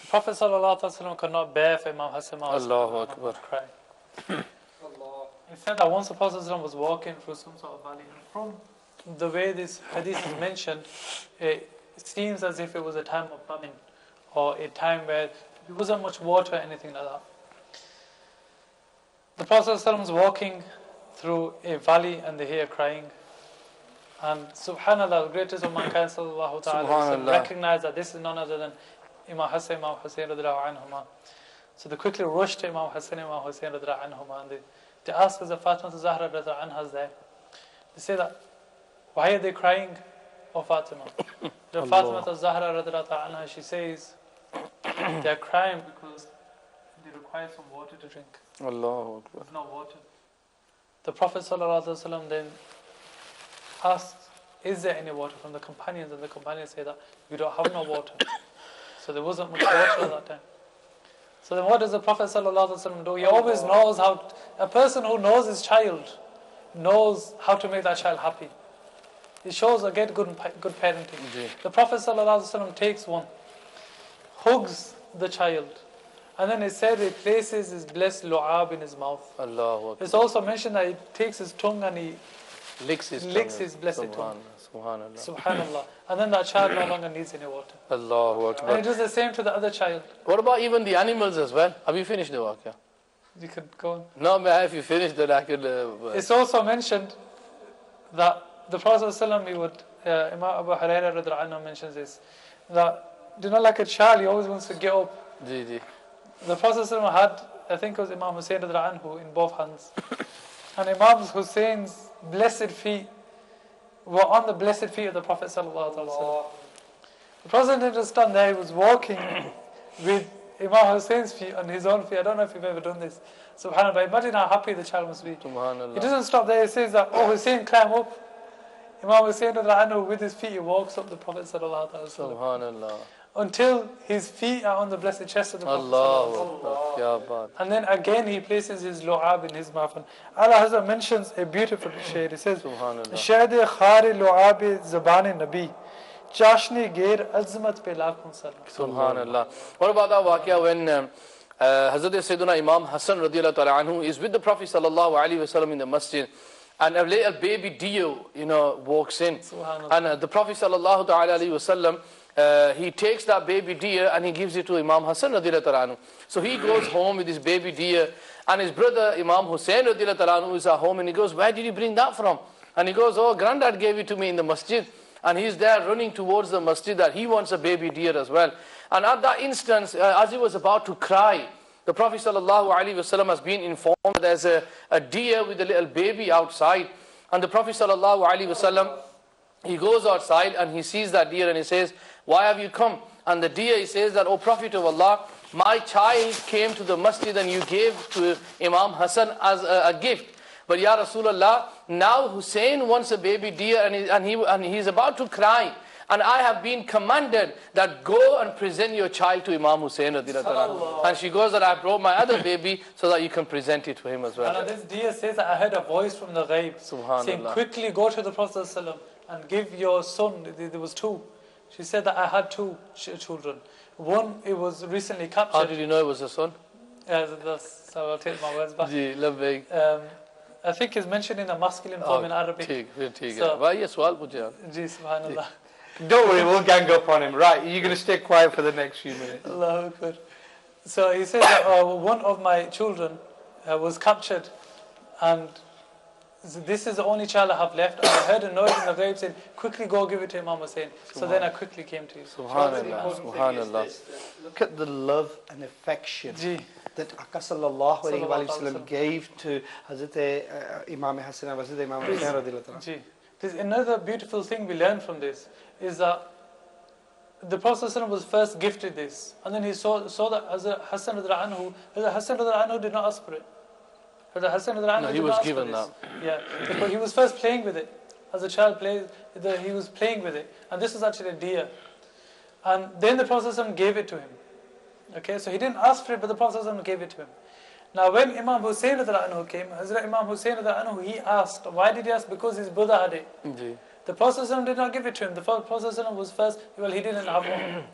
the Prophet ﷺ could not bear for Imam Hassan Allahu Akbar. to cry. He said that once the Prophet ﷺ was walking through some sort of valley, and from the way this hadith is mentioned, it seems as if it was a time of famine, or a time where there wasn't much water or anything like that. The Prophet ﷺ was walking through a valley and they hear crying. And subhanallah, the greatest of mankind sallallahu ta'ala recognized that this is none other than Imam Hassan, Imam Hussein radiallahu anhuma. So they quickly rushed to Imam Hassan, Imam Hussein radiallahu anhuma, and they asked us if Fatima Zahra radiallahu anha is there. They say that, why are they crying, O Fatima? The Fatima Zahra radiallahu anha, she says, they are crying because they require some water to drink. Allahu Akbar. There's no water. The Prophet ﷺ then asked, is there any water from the companions? And the companions say that we don't have no water. So there wasn't much water at that time. So then what does the Prophet ﷺ do? He always knows how, a person who knows his child knows how to make that child happy. It shows again good parenting. Indeed. The Prophet ﷺ takes one, hugs the child, and then it said he places his blessed lu'ab in his mouth. Allahu Akbar. It's also mentioned that he takes his tongue and he licks his blessed tongue. Subhanallah. Subhanallah. And then that child no longer needs any water. Allahu Akbar. And it does the same to the other child. What about even the animals as well? Have you finished the work? Yeah? You could go on. No, but if you finished that, I could... It's also mentioned that the Prophet ﷺ, he would, Imam Abu Hurairah radiallahu anhu mentions this, that, you know, like a child, he always wants to get up. The Prophet ﷺ had, I think it was Imam Hussein radiallahu anhu in both hands. And Imam Hussein's blessed feet were on the blessed feet of the Prophet ﷺ. The Prophet didn't just stand there, he was walking with Imam Hussein's feet on his own feet. I don't know if you've ever done this. Subhanallah, imagine how happy the child must be. Subhanallah. He doesn't stop there, he says that, oh Hussein, climb up. Imam Hussein with his feet, he walks up the Prophet ﷺ. Subhanallah. Until his feet are on the blessed chest of the Prophet ﷺ. And then again he places his lu'ab in his mouth. And Allah Hazrat mentions a beautiful shade. He says, Shahid khari lu'ab zabani nabi. Chashni gair azmat pe lakhun salam. Subhanallah. What about that waqia when Hazrat Sayyiduna Imam Hassan radiallahu ta'ala anhu is with the Prophet sallallahu alaihi wasallam in the masjid, and a little baby deer, walks in, and the Prophet sallallahu ta'ala alaihi wasallam, he takes that baby deer and he gives it to Imam Hassan radiallahu ta'ala anhu. So he goes home with his baby deer, and his brother Imam Hussein radiallahu ta'ala anhu is at home, and he goes, where did you bring that from? And he goes, oh, granddad gave it to me in the masjid. And he's there running towards the masjid that he wants a baby deer as well. And at that instance, as he was about to cry, the Prophet ﷺ has been informed that there's a deer with a little baby outside. And the Prophet ﷺ, he goes outside and he sees that deer and he says, why have you come? And the deer, he says that, O Prophet of Allah, my child came to the masjid and you gave to Imam Hassan as a gift. But Ya Rasulullah, now Hussein wants a baby deer and he's about to cry. And I have been commanded that go and present your child to Imam Hussein. And she goes that I brought my other baby so that you can present it to him as well. And this deer says that I heard a voice from the ghaib saying, quickly go to the Prophet ﷺ and give your son, there was two. She said that I had two children. One, it was recently captured. How did you know it was a son? So I'll take my words back. I think it's mentioned in the masculine form in Arabic. Subhanallah. Don't worry, we'll gang up on him. Right, you're going to stay quiet for the next few minutes. Allahu Akbar. So he says that one of my children was captured, and this is the only child I have left. And I heard a noise in the grave saying, quickly go give it to Imam Hussein. So then I quickly came to you. Subhanallah, subhanallah. Look at the love and affection that Akka sallallahu alayhi wa sallam gave to Hazrat Imam Hassan and Hazrat Imam Hussain radiyallahu anhu. There's another beautiful thing we learn from this is that the Prophet ﷺ was first gifted this, and then he saw that Hazrat Hassan radiyallahu anhu did not ask for it. Hazrat Hassan radiyallahu anhu he was given that. Yeah, but he was first playing with it. As a child plays, he was playing with it, and this was actually a deer. And then the Prophet ﷺ gave it to him. Okay, so he didn't ask for it, but the Prophet ﷺ gave it to him. Now when Imam Hussain radiyallahu anhu came, Hazrat Imam Hussain radiyallahu anhu, he asked. Why did he ask? Because his brother had it. The Prophet ﷺ did not give it to him. The Prophet ﷺ was first, well, he didn't have one.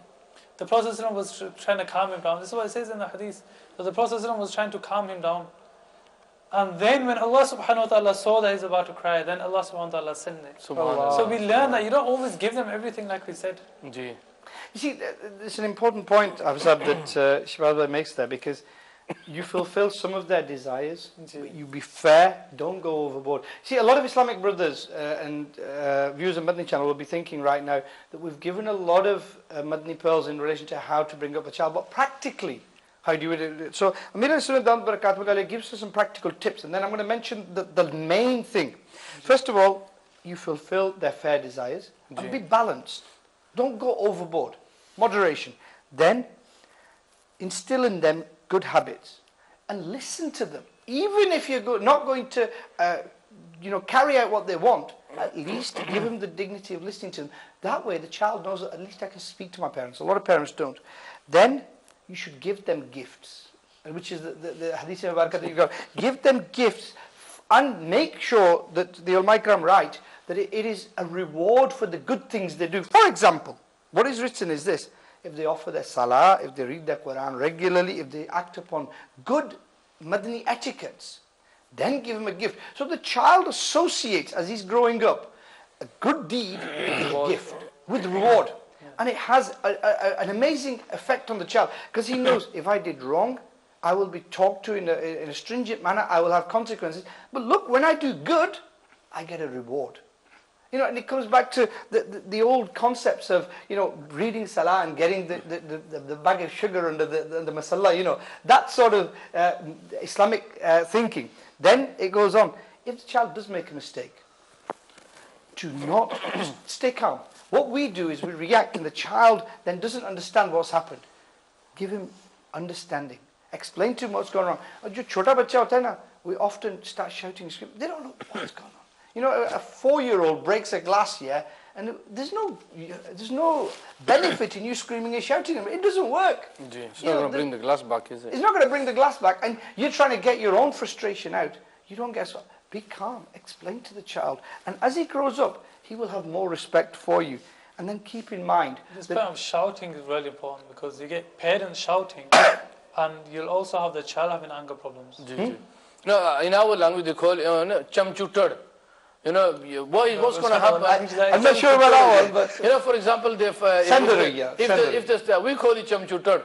The Prophet ﷺ was trying to calm him down. This is what it says in the hadith. So the Prophet ﷺ was trying to calm him down. And then when Allah subhanahu wa ta'ala saw that he's about to cry, then Allah subhanahu wa ta'ala sent it. So we learn that you don't always give them everything like we said. You see, it's an important point, Afzab, that Shibab makes there, because you fulfill some of their desires, you be fair, don't go overboard. See, a lot of Islamic brothers and viewers of Madani channel will be thinking right now that we've given a lot of Madani pearls in relation to how to bring up a child, but practically, how do you do it? So, Amir al-Sunnah Barakatuh gives us some practical tips, and then I'm going to mention the main thing. First of all, you fulfill their fair desires, and be balanced. Don't go overboard. Moderation. Then, instill in them good habits and listen to them. Even if you're not going to carry out what they want, at least give them the dignity of listening to them. That way the child knows that at least I can speak to my parents. A lot of parents don't. Then you should give them gifts, which is the hadith of Barakah that you got. Give them gifts and make sure that the Almighty right, that it is a reward for the good things they do. For example, what is written is this: if they offer their salah, if they read their Quran regularly, if they act upon good Madani etiquettes, then give him a gift. So the child associates, as he's growing up, a good deed with a gift, with reward. And it has an amazing effect on the child, because he knows, if I did wrong, I will be talked to in a stringent manner, I will have consequences. But look, when I do good, I get a reward. And it comes back to the old concepts of, reading salah and getting the bag of sugar under the masala, that sort of Islamic thinking. Then it goes on. If the child does make a mistake, to not stay calm. What we do is we react, and the child then doesn't understand what's happened. Give him understanding. Explain to him what's going on. We often start shouting and screaming. They don't know what's going on. A 4-year-old breaks a glass here, and there's no benefit in you screaming and shouting at him. It doesn't work. It's not going to bring the glass back, is it? It's not going to bring the glass back, and you're trying to get your own frustration out. You don't get what. Be calm. Explain to the child, and as he grows up, he will have more respect for you. And then keep in mind, this point of shouting is really important, because you get parents shouting, and you'll also have the child having anger problems. No, in our language they call chamchutar. What's going to happen? I'm not sure about that one, but for example, we call it chamchutar.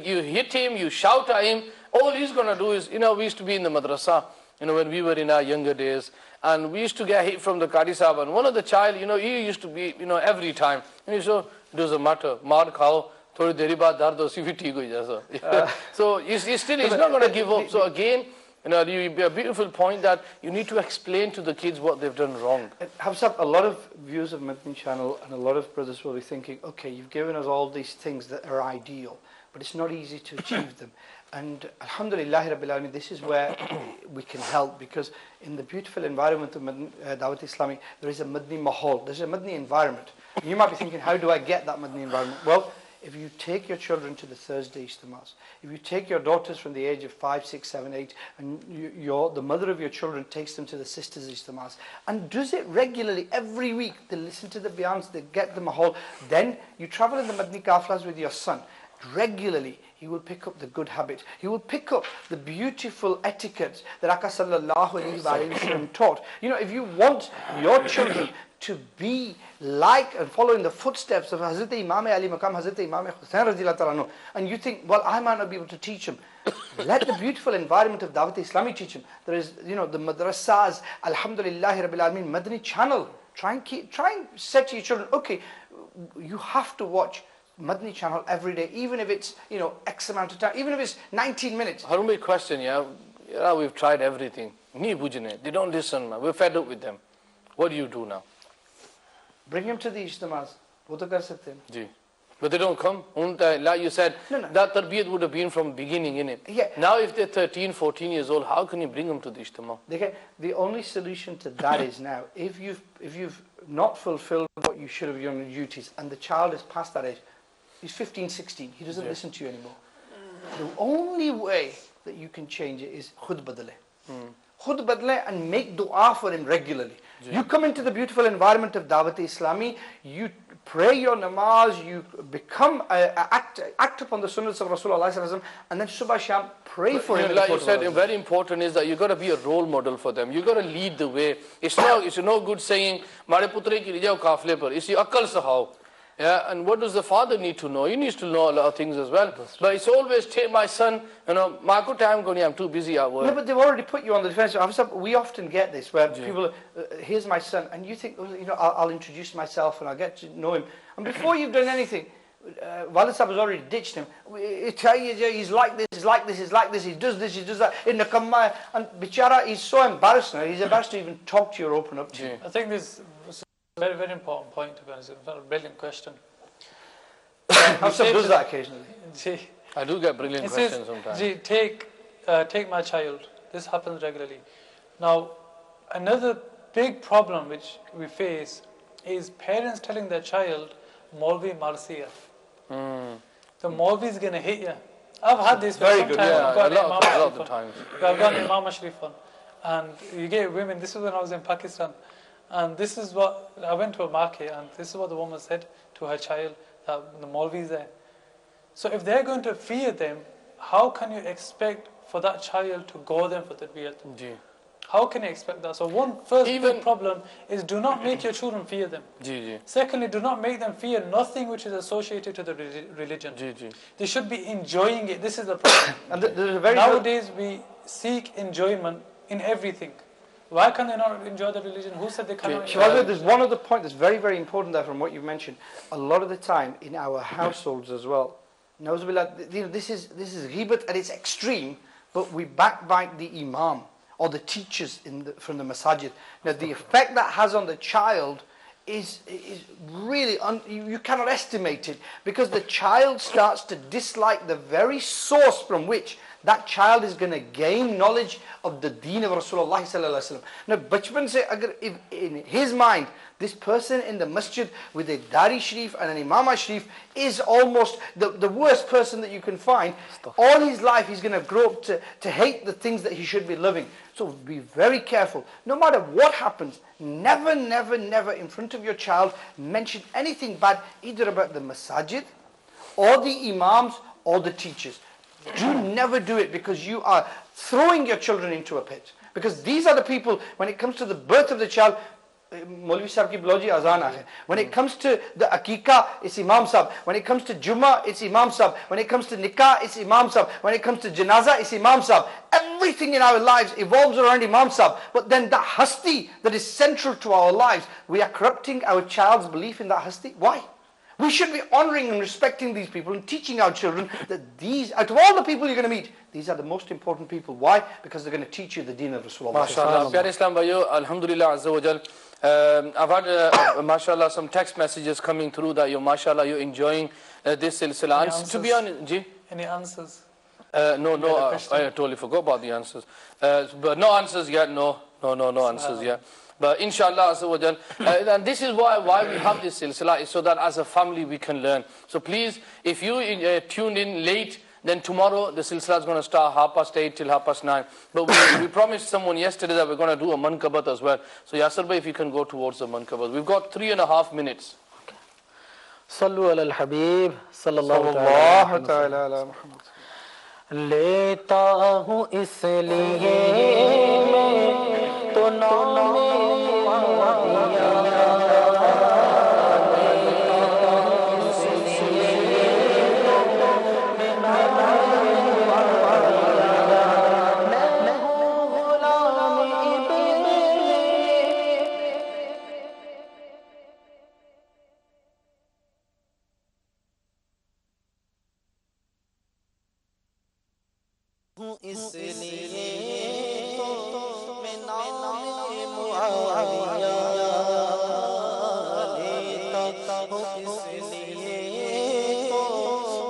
You hit him, you shout at him. All he's going to do is, we used to be in the madrasa, when we were in our younger days, and we used to get hit from the Qadi Sahaba. And one of the child, he used to be, every time. So it doesn't matter. Maar khao, thodi deri baad dard ho, si theek ho jaisa. So he's not going to give up. So again, a beautiful point that you need to explain to the kids what they've done wrong. Hamds, a lot of viewers of Madani channel and a lot of brothers will be thinking, okay, you've given us all these things that are ideal, but it's not easy to achieve them. And alhamdulillah rabbil alameen, this is where we can help, because in the beautiful environment of Dawat Islami, there is a Madani mahal, there's a Madani environment. And you might be thinking, how do I get that Madani environment? Well, if you take your children to the Thursday Ijtimas, if you take your daughters from the age of 5, 6, 7, 8, and the mother of your children takes them to the sisters Ijtimas, and does it regularly, every week, they listen to the bayans, they get the mahal, then you travel in the Madani Kaflas with your son, regularly, he will pick up the good habit. He will pick up the beautiful etiquette that Akka sallallahu alayhi wa sallam taught. If you want your children to be like and follow in the footsteps of Hazrat Imam Ali Maqam, Hazrat Imam Hussain radiyallahu ta'ala anhu, and you think, well, I might not be able to teach him. Let the beautiful environment of Dawat Islami teach him. There is, the madrasas, alhamdulillah rabbil alamin, Madani channel. Try and set to your children, okay, you have to watch Madani channel every day, even if it's, X amount of time, even if it's 19 minutes. Harumi question, we've tried everything. They don't listen, man. We're fed up with them. What do you do now? Bring him to the ijtimas. Wo to kar sakte hain. Ji. But they don't come. Like you said, that tarbiyat would have been from beginning, innit? Yeah. Now if they're 13, 14 years old, how can you bring them to the ijtima? The only solution to that is now, if you've not fulfilled what you should have done your duties, and the child is past that age, he's 15, 16, he doesn't listen to you anymore. The only way that you can change it is khud badle. Khud badle and make dua for him regularly. You come into the beautiful environment of Dawat Islami, you pray your namaz, you become, act upon the sunnahs of Rasulullah, and then subah sham, pray for him. Like you said, very important is that you got to be a role model for them. You got to lead the way. It's no good saying, "Mare putre ki lijao kafle par." It's akal sahao. Yeah, and what does the father need to know? He needs to know a lot of things as well. But it's always, take my son, Marco time, I'm too busy at work. No, but they've already put you on the defense. We often get this where people, here's my son, and you think, I'll introduce myself and I'll get to know him. And before you've done anything, Walid Sahab has already ditched him. He's like this, he's like this, he's like this, he does this, he does that. In the Kamma, and Bichara, he's so embarrassed now, he's embarrassed to even talk to you or open up to you. I think this is a very, very important point, to be honest. It's a brilliant question. Hamds does that occasionally. I do get brilliant questions sometimes. Take my child. This happens regularly. Now, another big problem which we face is parents telling their child, Maulvi Marsiya. The Maulvi is going to hit you. I've had this for some time. A lot of the times. I've got an Imam Ashrif on. And you get women, this is when I was in Pakistan. And this is what, I went to a market and this is what the woman said to her child, that the Maulvi is there. So if they're going to fear them, how can you expect for that child to go them for tarbiyat? How can you expect that? So first big problem is do not make your children fear them. Secondly, do not make them fear nothing which is associated to the religion. They should be enjoying it. This is the problem. And nowadays we seek enjoyment in everything. Why can they not enjoy the religion? Who said they cannot enjoy it? There's one other point that's very, very important there from what you've mentioned. A lot of the time in our households as well, this is ghibat at its extreme, but we backbite the imam or the teachers from the masajid. Now the effect that has on the child is really, you cannot estimate it, because the child starts to dislike the very source from which that child is going to gain knowledge of the deen of Rasulullah sallallahu alaihi wasallam. Now, bachpan se agar if in his mind, this person in the masjid with a Dari Sharif and an Imam Sharif is almost the worst person that you can find. All his life he's going to grow up to hate the things that he should be loving. So be very careful. No matter what happens, never, never, never in front of your child mention anything bad either about the masajid or the imams or the teachers. Do never do it, because you are throwing your children into a pit. Because these are the people, when it comes to the birth of the child, Maulvi Sahib ki bloji azan hai. When it comes to the Akika, it's Imam Sahib. When it comes to Jummah, it's Imam Sahib. When it comes to Nikah, it's Imam Sahib. When it comes to Janaza, it's Imam Sahib. Everything in our lives evolves around Imam Sahib. But then that hasti that is central to our lives, we are corrupting our child's belief in that hasti. Why? We should be honoring and respecting these people and teaching our children that these, out of all the people you're going to meet, these are the most important people. Why? Because they're going to teach you the deen of Rasulullah. MashaAllah. Pyare Islam bhayo, alhamdulillah azza wa jal. I've had, mashallah, some text messages coming through that mashallah, you're enjoying this silsila. And to be honest, any answers? No, I totally forgot about the answers. But no answers yet, no answers yet. But inshallah, and this is why we have this silsila, is so that as a family we can learn. So please, if you tuned in late, then tomorrow the silsila is going to start 8:30 till 9:30. But we promised someone yesterday that we're going to do a Manqabat as well. So Yasir bhai, if you can go towards the Manqabat. We've got 3.5 minutes. صلوا على الحبيب صلى الله تعالى على محمد. लेता हूँ इसलिए मैं तो नाम दिया ہوں اس لیے تو میں نام معاویہ لیتا ہوں، اس لیے تو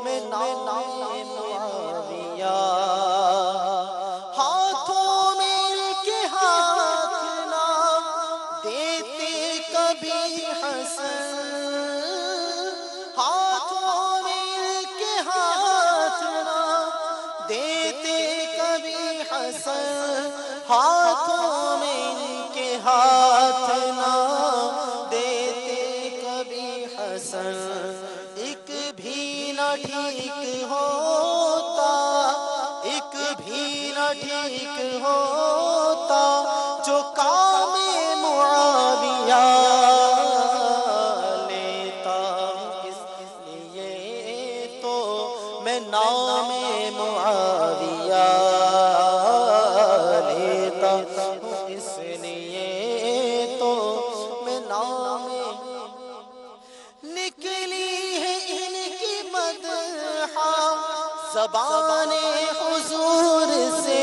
میں نام معاویہ ہاتھوں میں ان کے ہاتھ نہ دیتے کبھی حسن، ہاتھوں میں ان کے ہاتھ نہ دیتے کبھی حسن، ہاتھوں میں ان کے ہاتھ نہ دیتے کبھی حسن، ایک بھی نہ ٹھیک ہوتا، ایک بھی نہ ٹھیک ہوتا جو کام معاویہ لیتا ہوں، اس لیے تو میں نام معاویہ لیتا ہوں، اس لیے تو میں نام نکلی ہے ان کی مدحہ زبان حضور سے،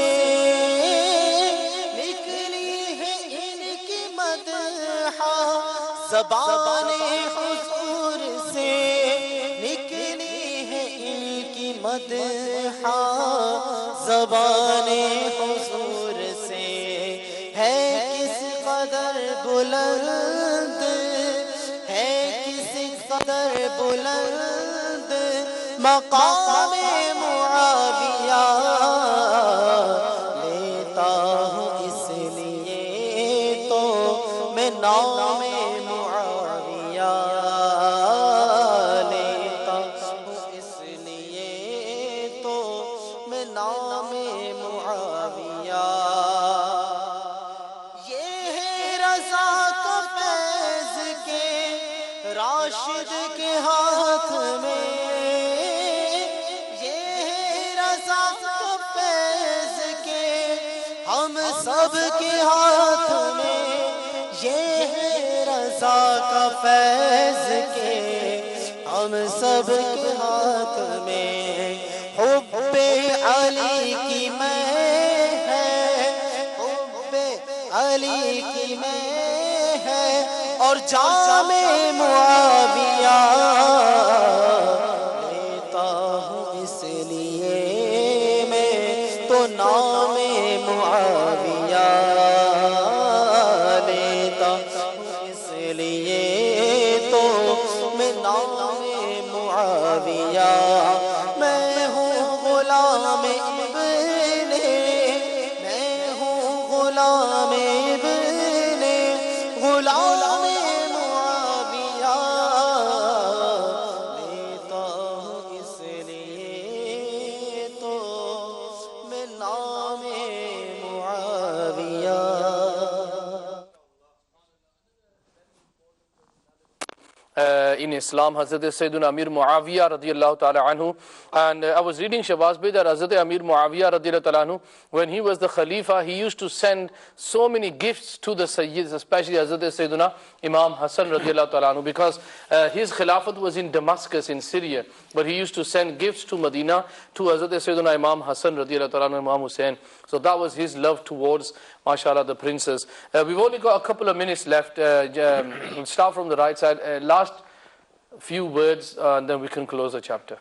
نکلی ہے ان کی مدحہ زبان حضور سے، نکلی ہے ان کی مدحہ زبان حضور سے، ہے کس قدر بلند، ہے کس قدر بلند مقام معاویہ لیتا ہوں، اس لیے تو میں نام معاویہ لیتا ہوں، اس لیے تو میں نام معاویہ، یہ ہے رضا کا فیض کے راشد کے ہاتھ میں، یہ ہے رضا کا فیض کے ہم سب کے ہاتھ میں، یہ ہے رضا کا فیض کے ہم سب کے ہاتھ میں، حب علی کی میں ہے، حب علی کی میں ہے اور جام معاویہ لیتا ہوں، اس لیے میں تو نام معاویہ لیتا ہوں، اس لیے تو میں نام معاویہ، میں ہوں غلام ابن، میں ہوں غلام ابن غلام معاویہ لیتا ہوں، اس لیے تو میں نام معاویہ. In Islam, Hazrat Sayyidina Amir Muawiyah radiallahu ta'ala anhu. And I was reading Shahbaz Bey that Hazrat Amir Muawiyah radiallahu ta'ala anhu, when he was the Khalifa, he used to send so many gifts to the Sayyids, especially Hazrat Sayyidina Imam Hassan radiallahu ta'ala anhu, because his Khilafat was in Damascus in Syria, but he used to send gifts to Medina to Hazrat Sayyidina Imam Hassan radiallahu ta'ala anhu, Imam Hussain. So that was his love towards, mashallah, the princes. We've only got a couple of minutes left. We'll start from the right side. Last few words, and then we can close the chapter.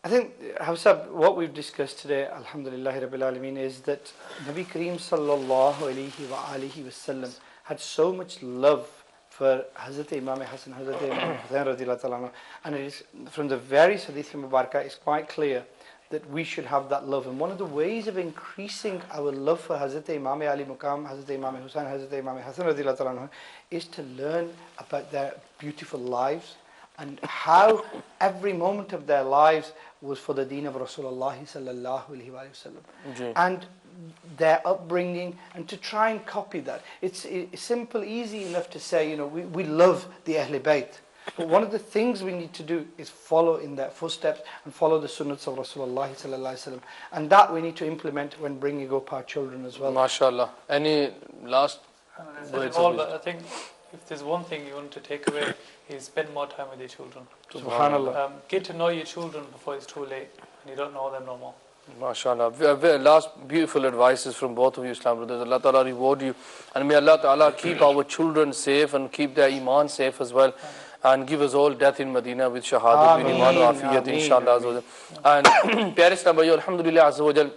I think, Hafsab, what we've discussed today, alhamdulillah rabbil alameen, is that Nabi Kareem sallallahu alayhi wa alihi wasallam had so much love for Hazrat Imam Hassan, Hazrat Imam Hussain radiallahu ta'ala, and it is from the various hadith mubarakah, it's quite clear that we should have that love. And one of the ways of increasing our love for Hazrat Imam Ali Muqam, Hazrat Imam Hussain, Hazrat Imam Hassan radiallahu ta'ala, is to learn about their beautiful lives and how every moment of their lives was for the deen of Rasulullah sallallahu alaihi wasallam, and their upbringing, and to try and copy that. It's simple, easy enough to say, we love the Ahle Bayt. But one of the things we need to do is follow in their footsteps and follow the sunnahs of Rasulullah sallallahu alaihi wasallam, and that we need to implement when bringing up our children as well. MashaAllah. Any last words? I think if there's one thing you want to take away, is spend more time with your children. Subhanallah. Get to know your children before it's too late and you don't know them no more. MashaAllah. Last beautiful advices from both of you, Islam brothers. Allah Ta'ala reward you. And may Allah Ta'ala keep our children safe and keep their iman safe as well. And give us all death in Medina with shahadat, with iman wa afiyat, inshallah. And Pyare Islam bhaiyo, alhamdulillah azza wa jal,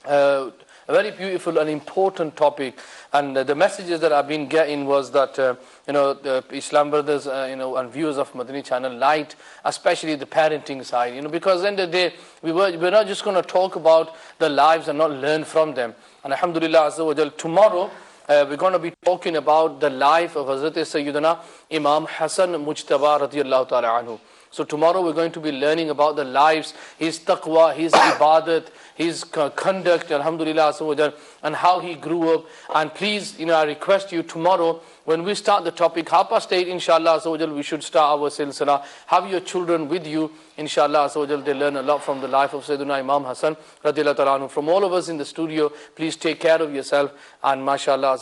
a very beautiful and important topic. And the messages that I've been getting was that, the Islam brothers, and viewers of Madani channel liked, especially the parenting side, because at the end of the day, we're not just going to talk about the lives and not learn from them. And alhamdulillah azza wa jal, tomorrow, we're going to be talking about the life of Hazrat Sayyidina Imam Hassan Mujtaba radiyallahu ta'ala anhu. So tomorrow we're going to be learning about the lives, his taqwa, his ibadat, his conduct, alhamdulillah, and how he grew up. And please, I request you tomorrow, when we start the topic, 8:30, inshallah, we should start our silsila. Have your children with you, inshallah, they learn a lot from the life of Sayyidina Imam Hassan, radiyallahu ta'ala anhu. From all of us in the studio, please take care of yourself. And mashallah,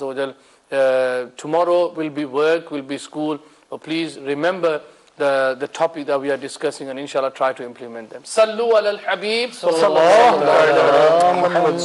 tomorrow will be work, will be school. But please remember the topic that we are discussing, and inshallah try to implement them. Sallu ala al-habib. Sallallahu ala Muhammad.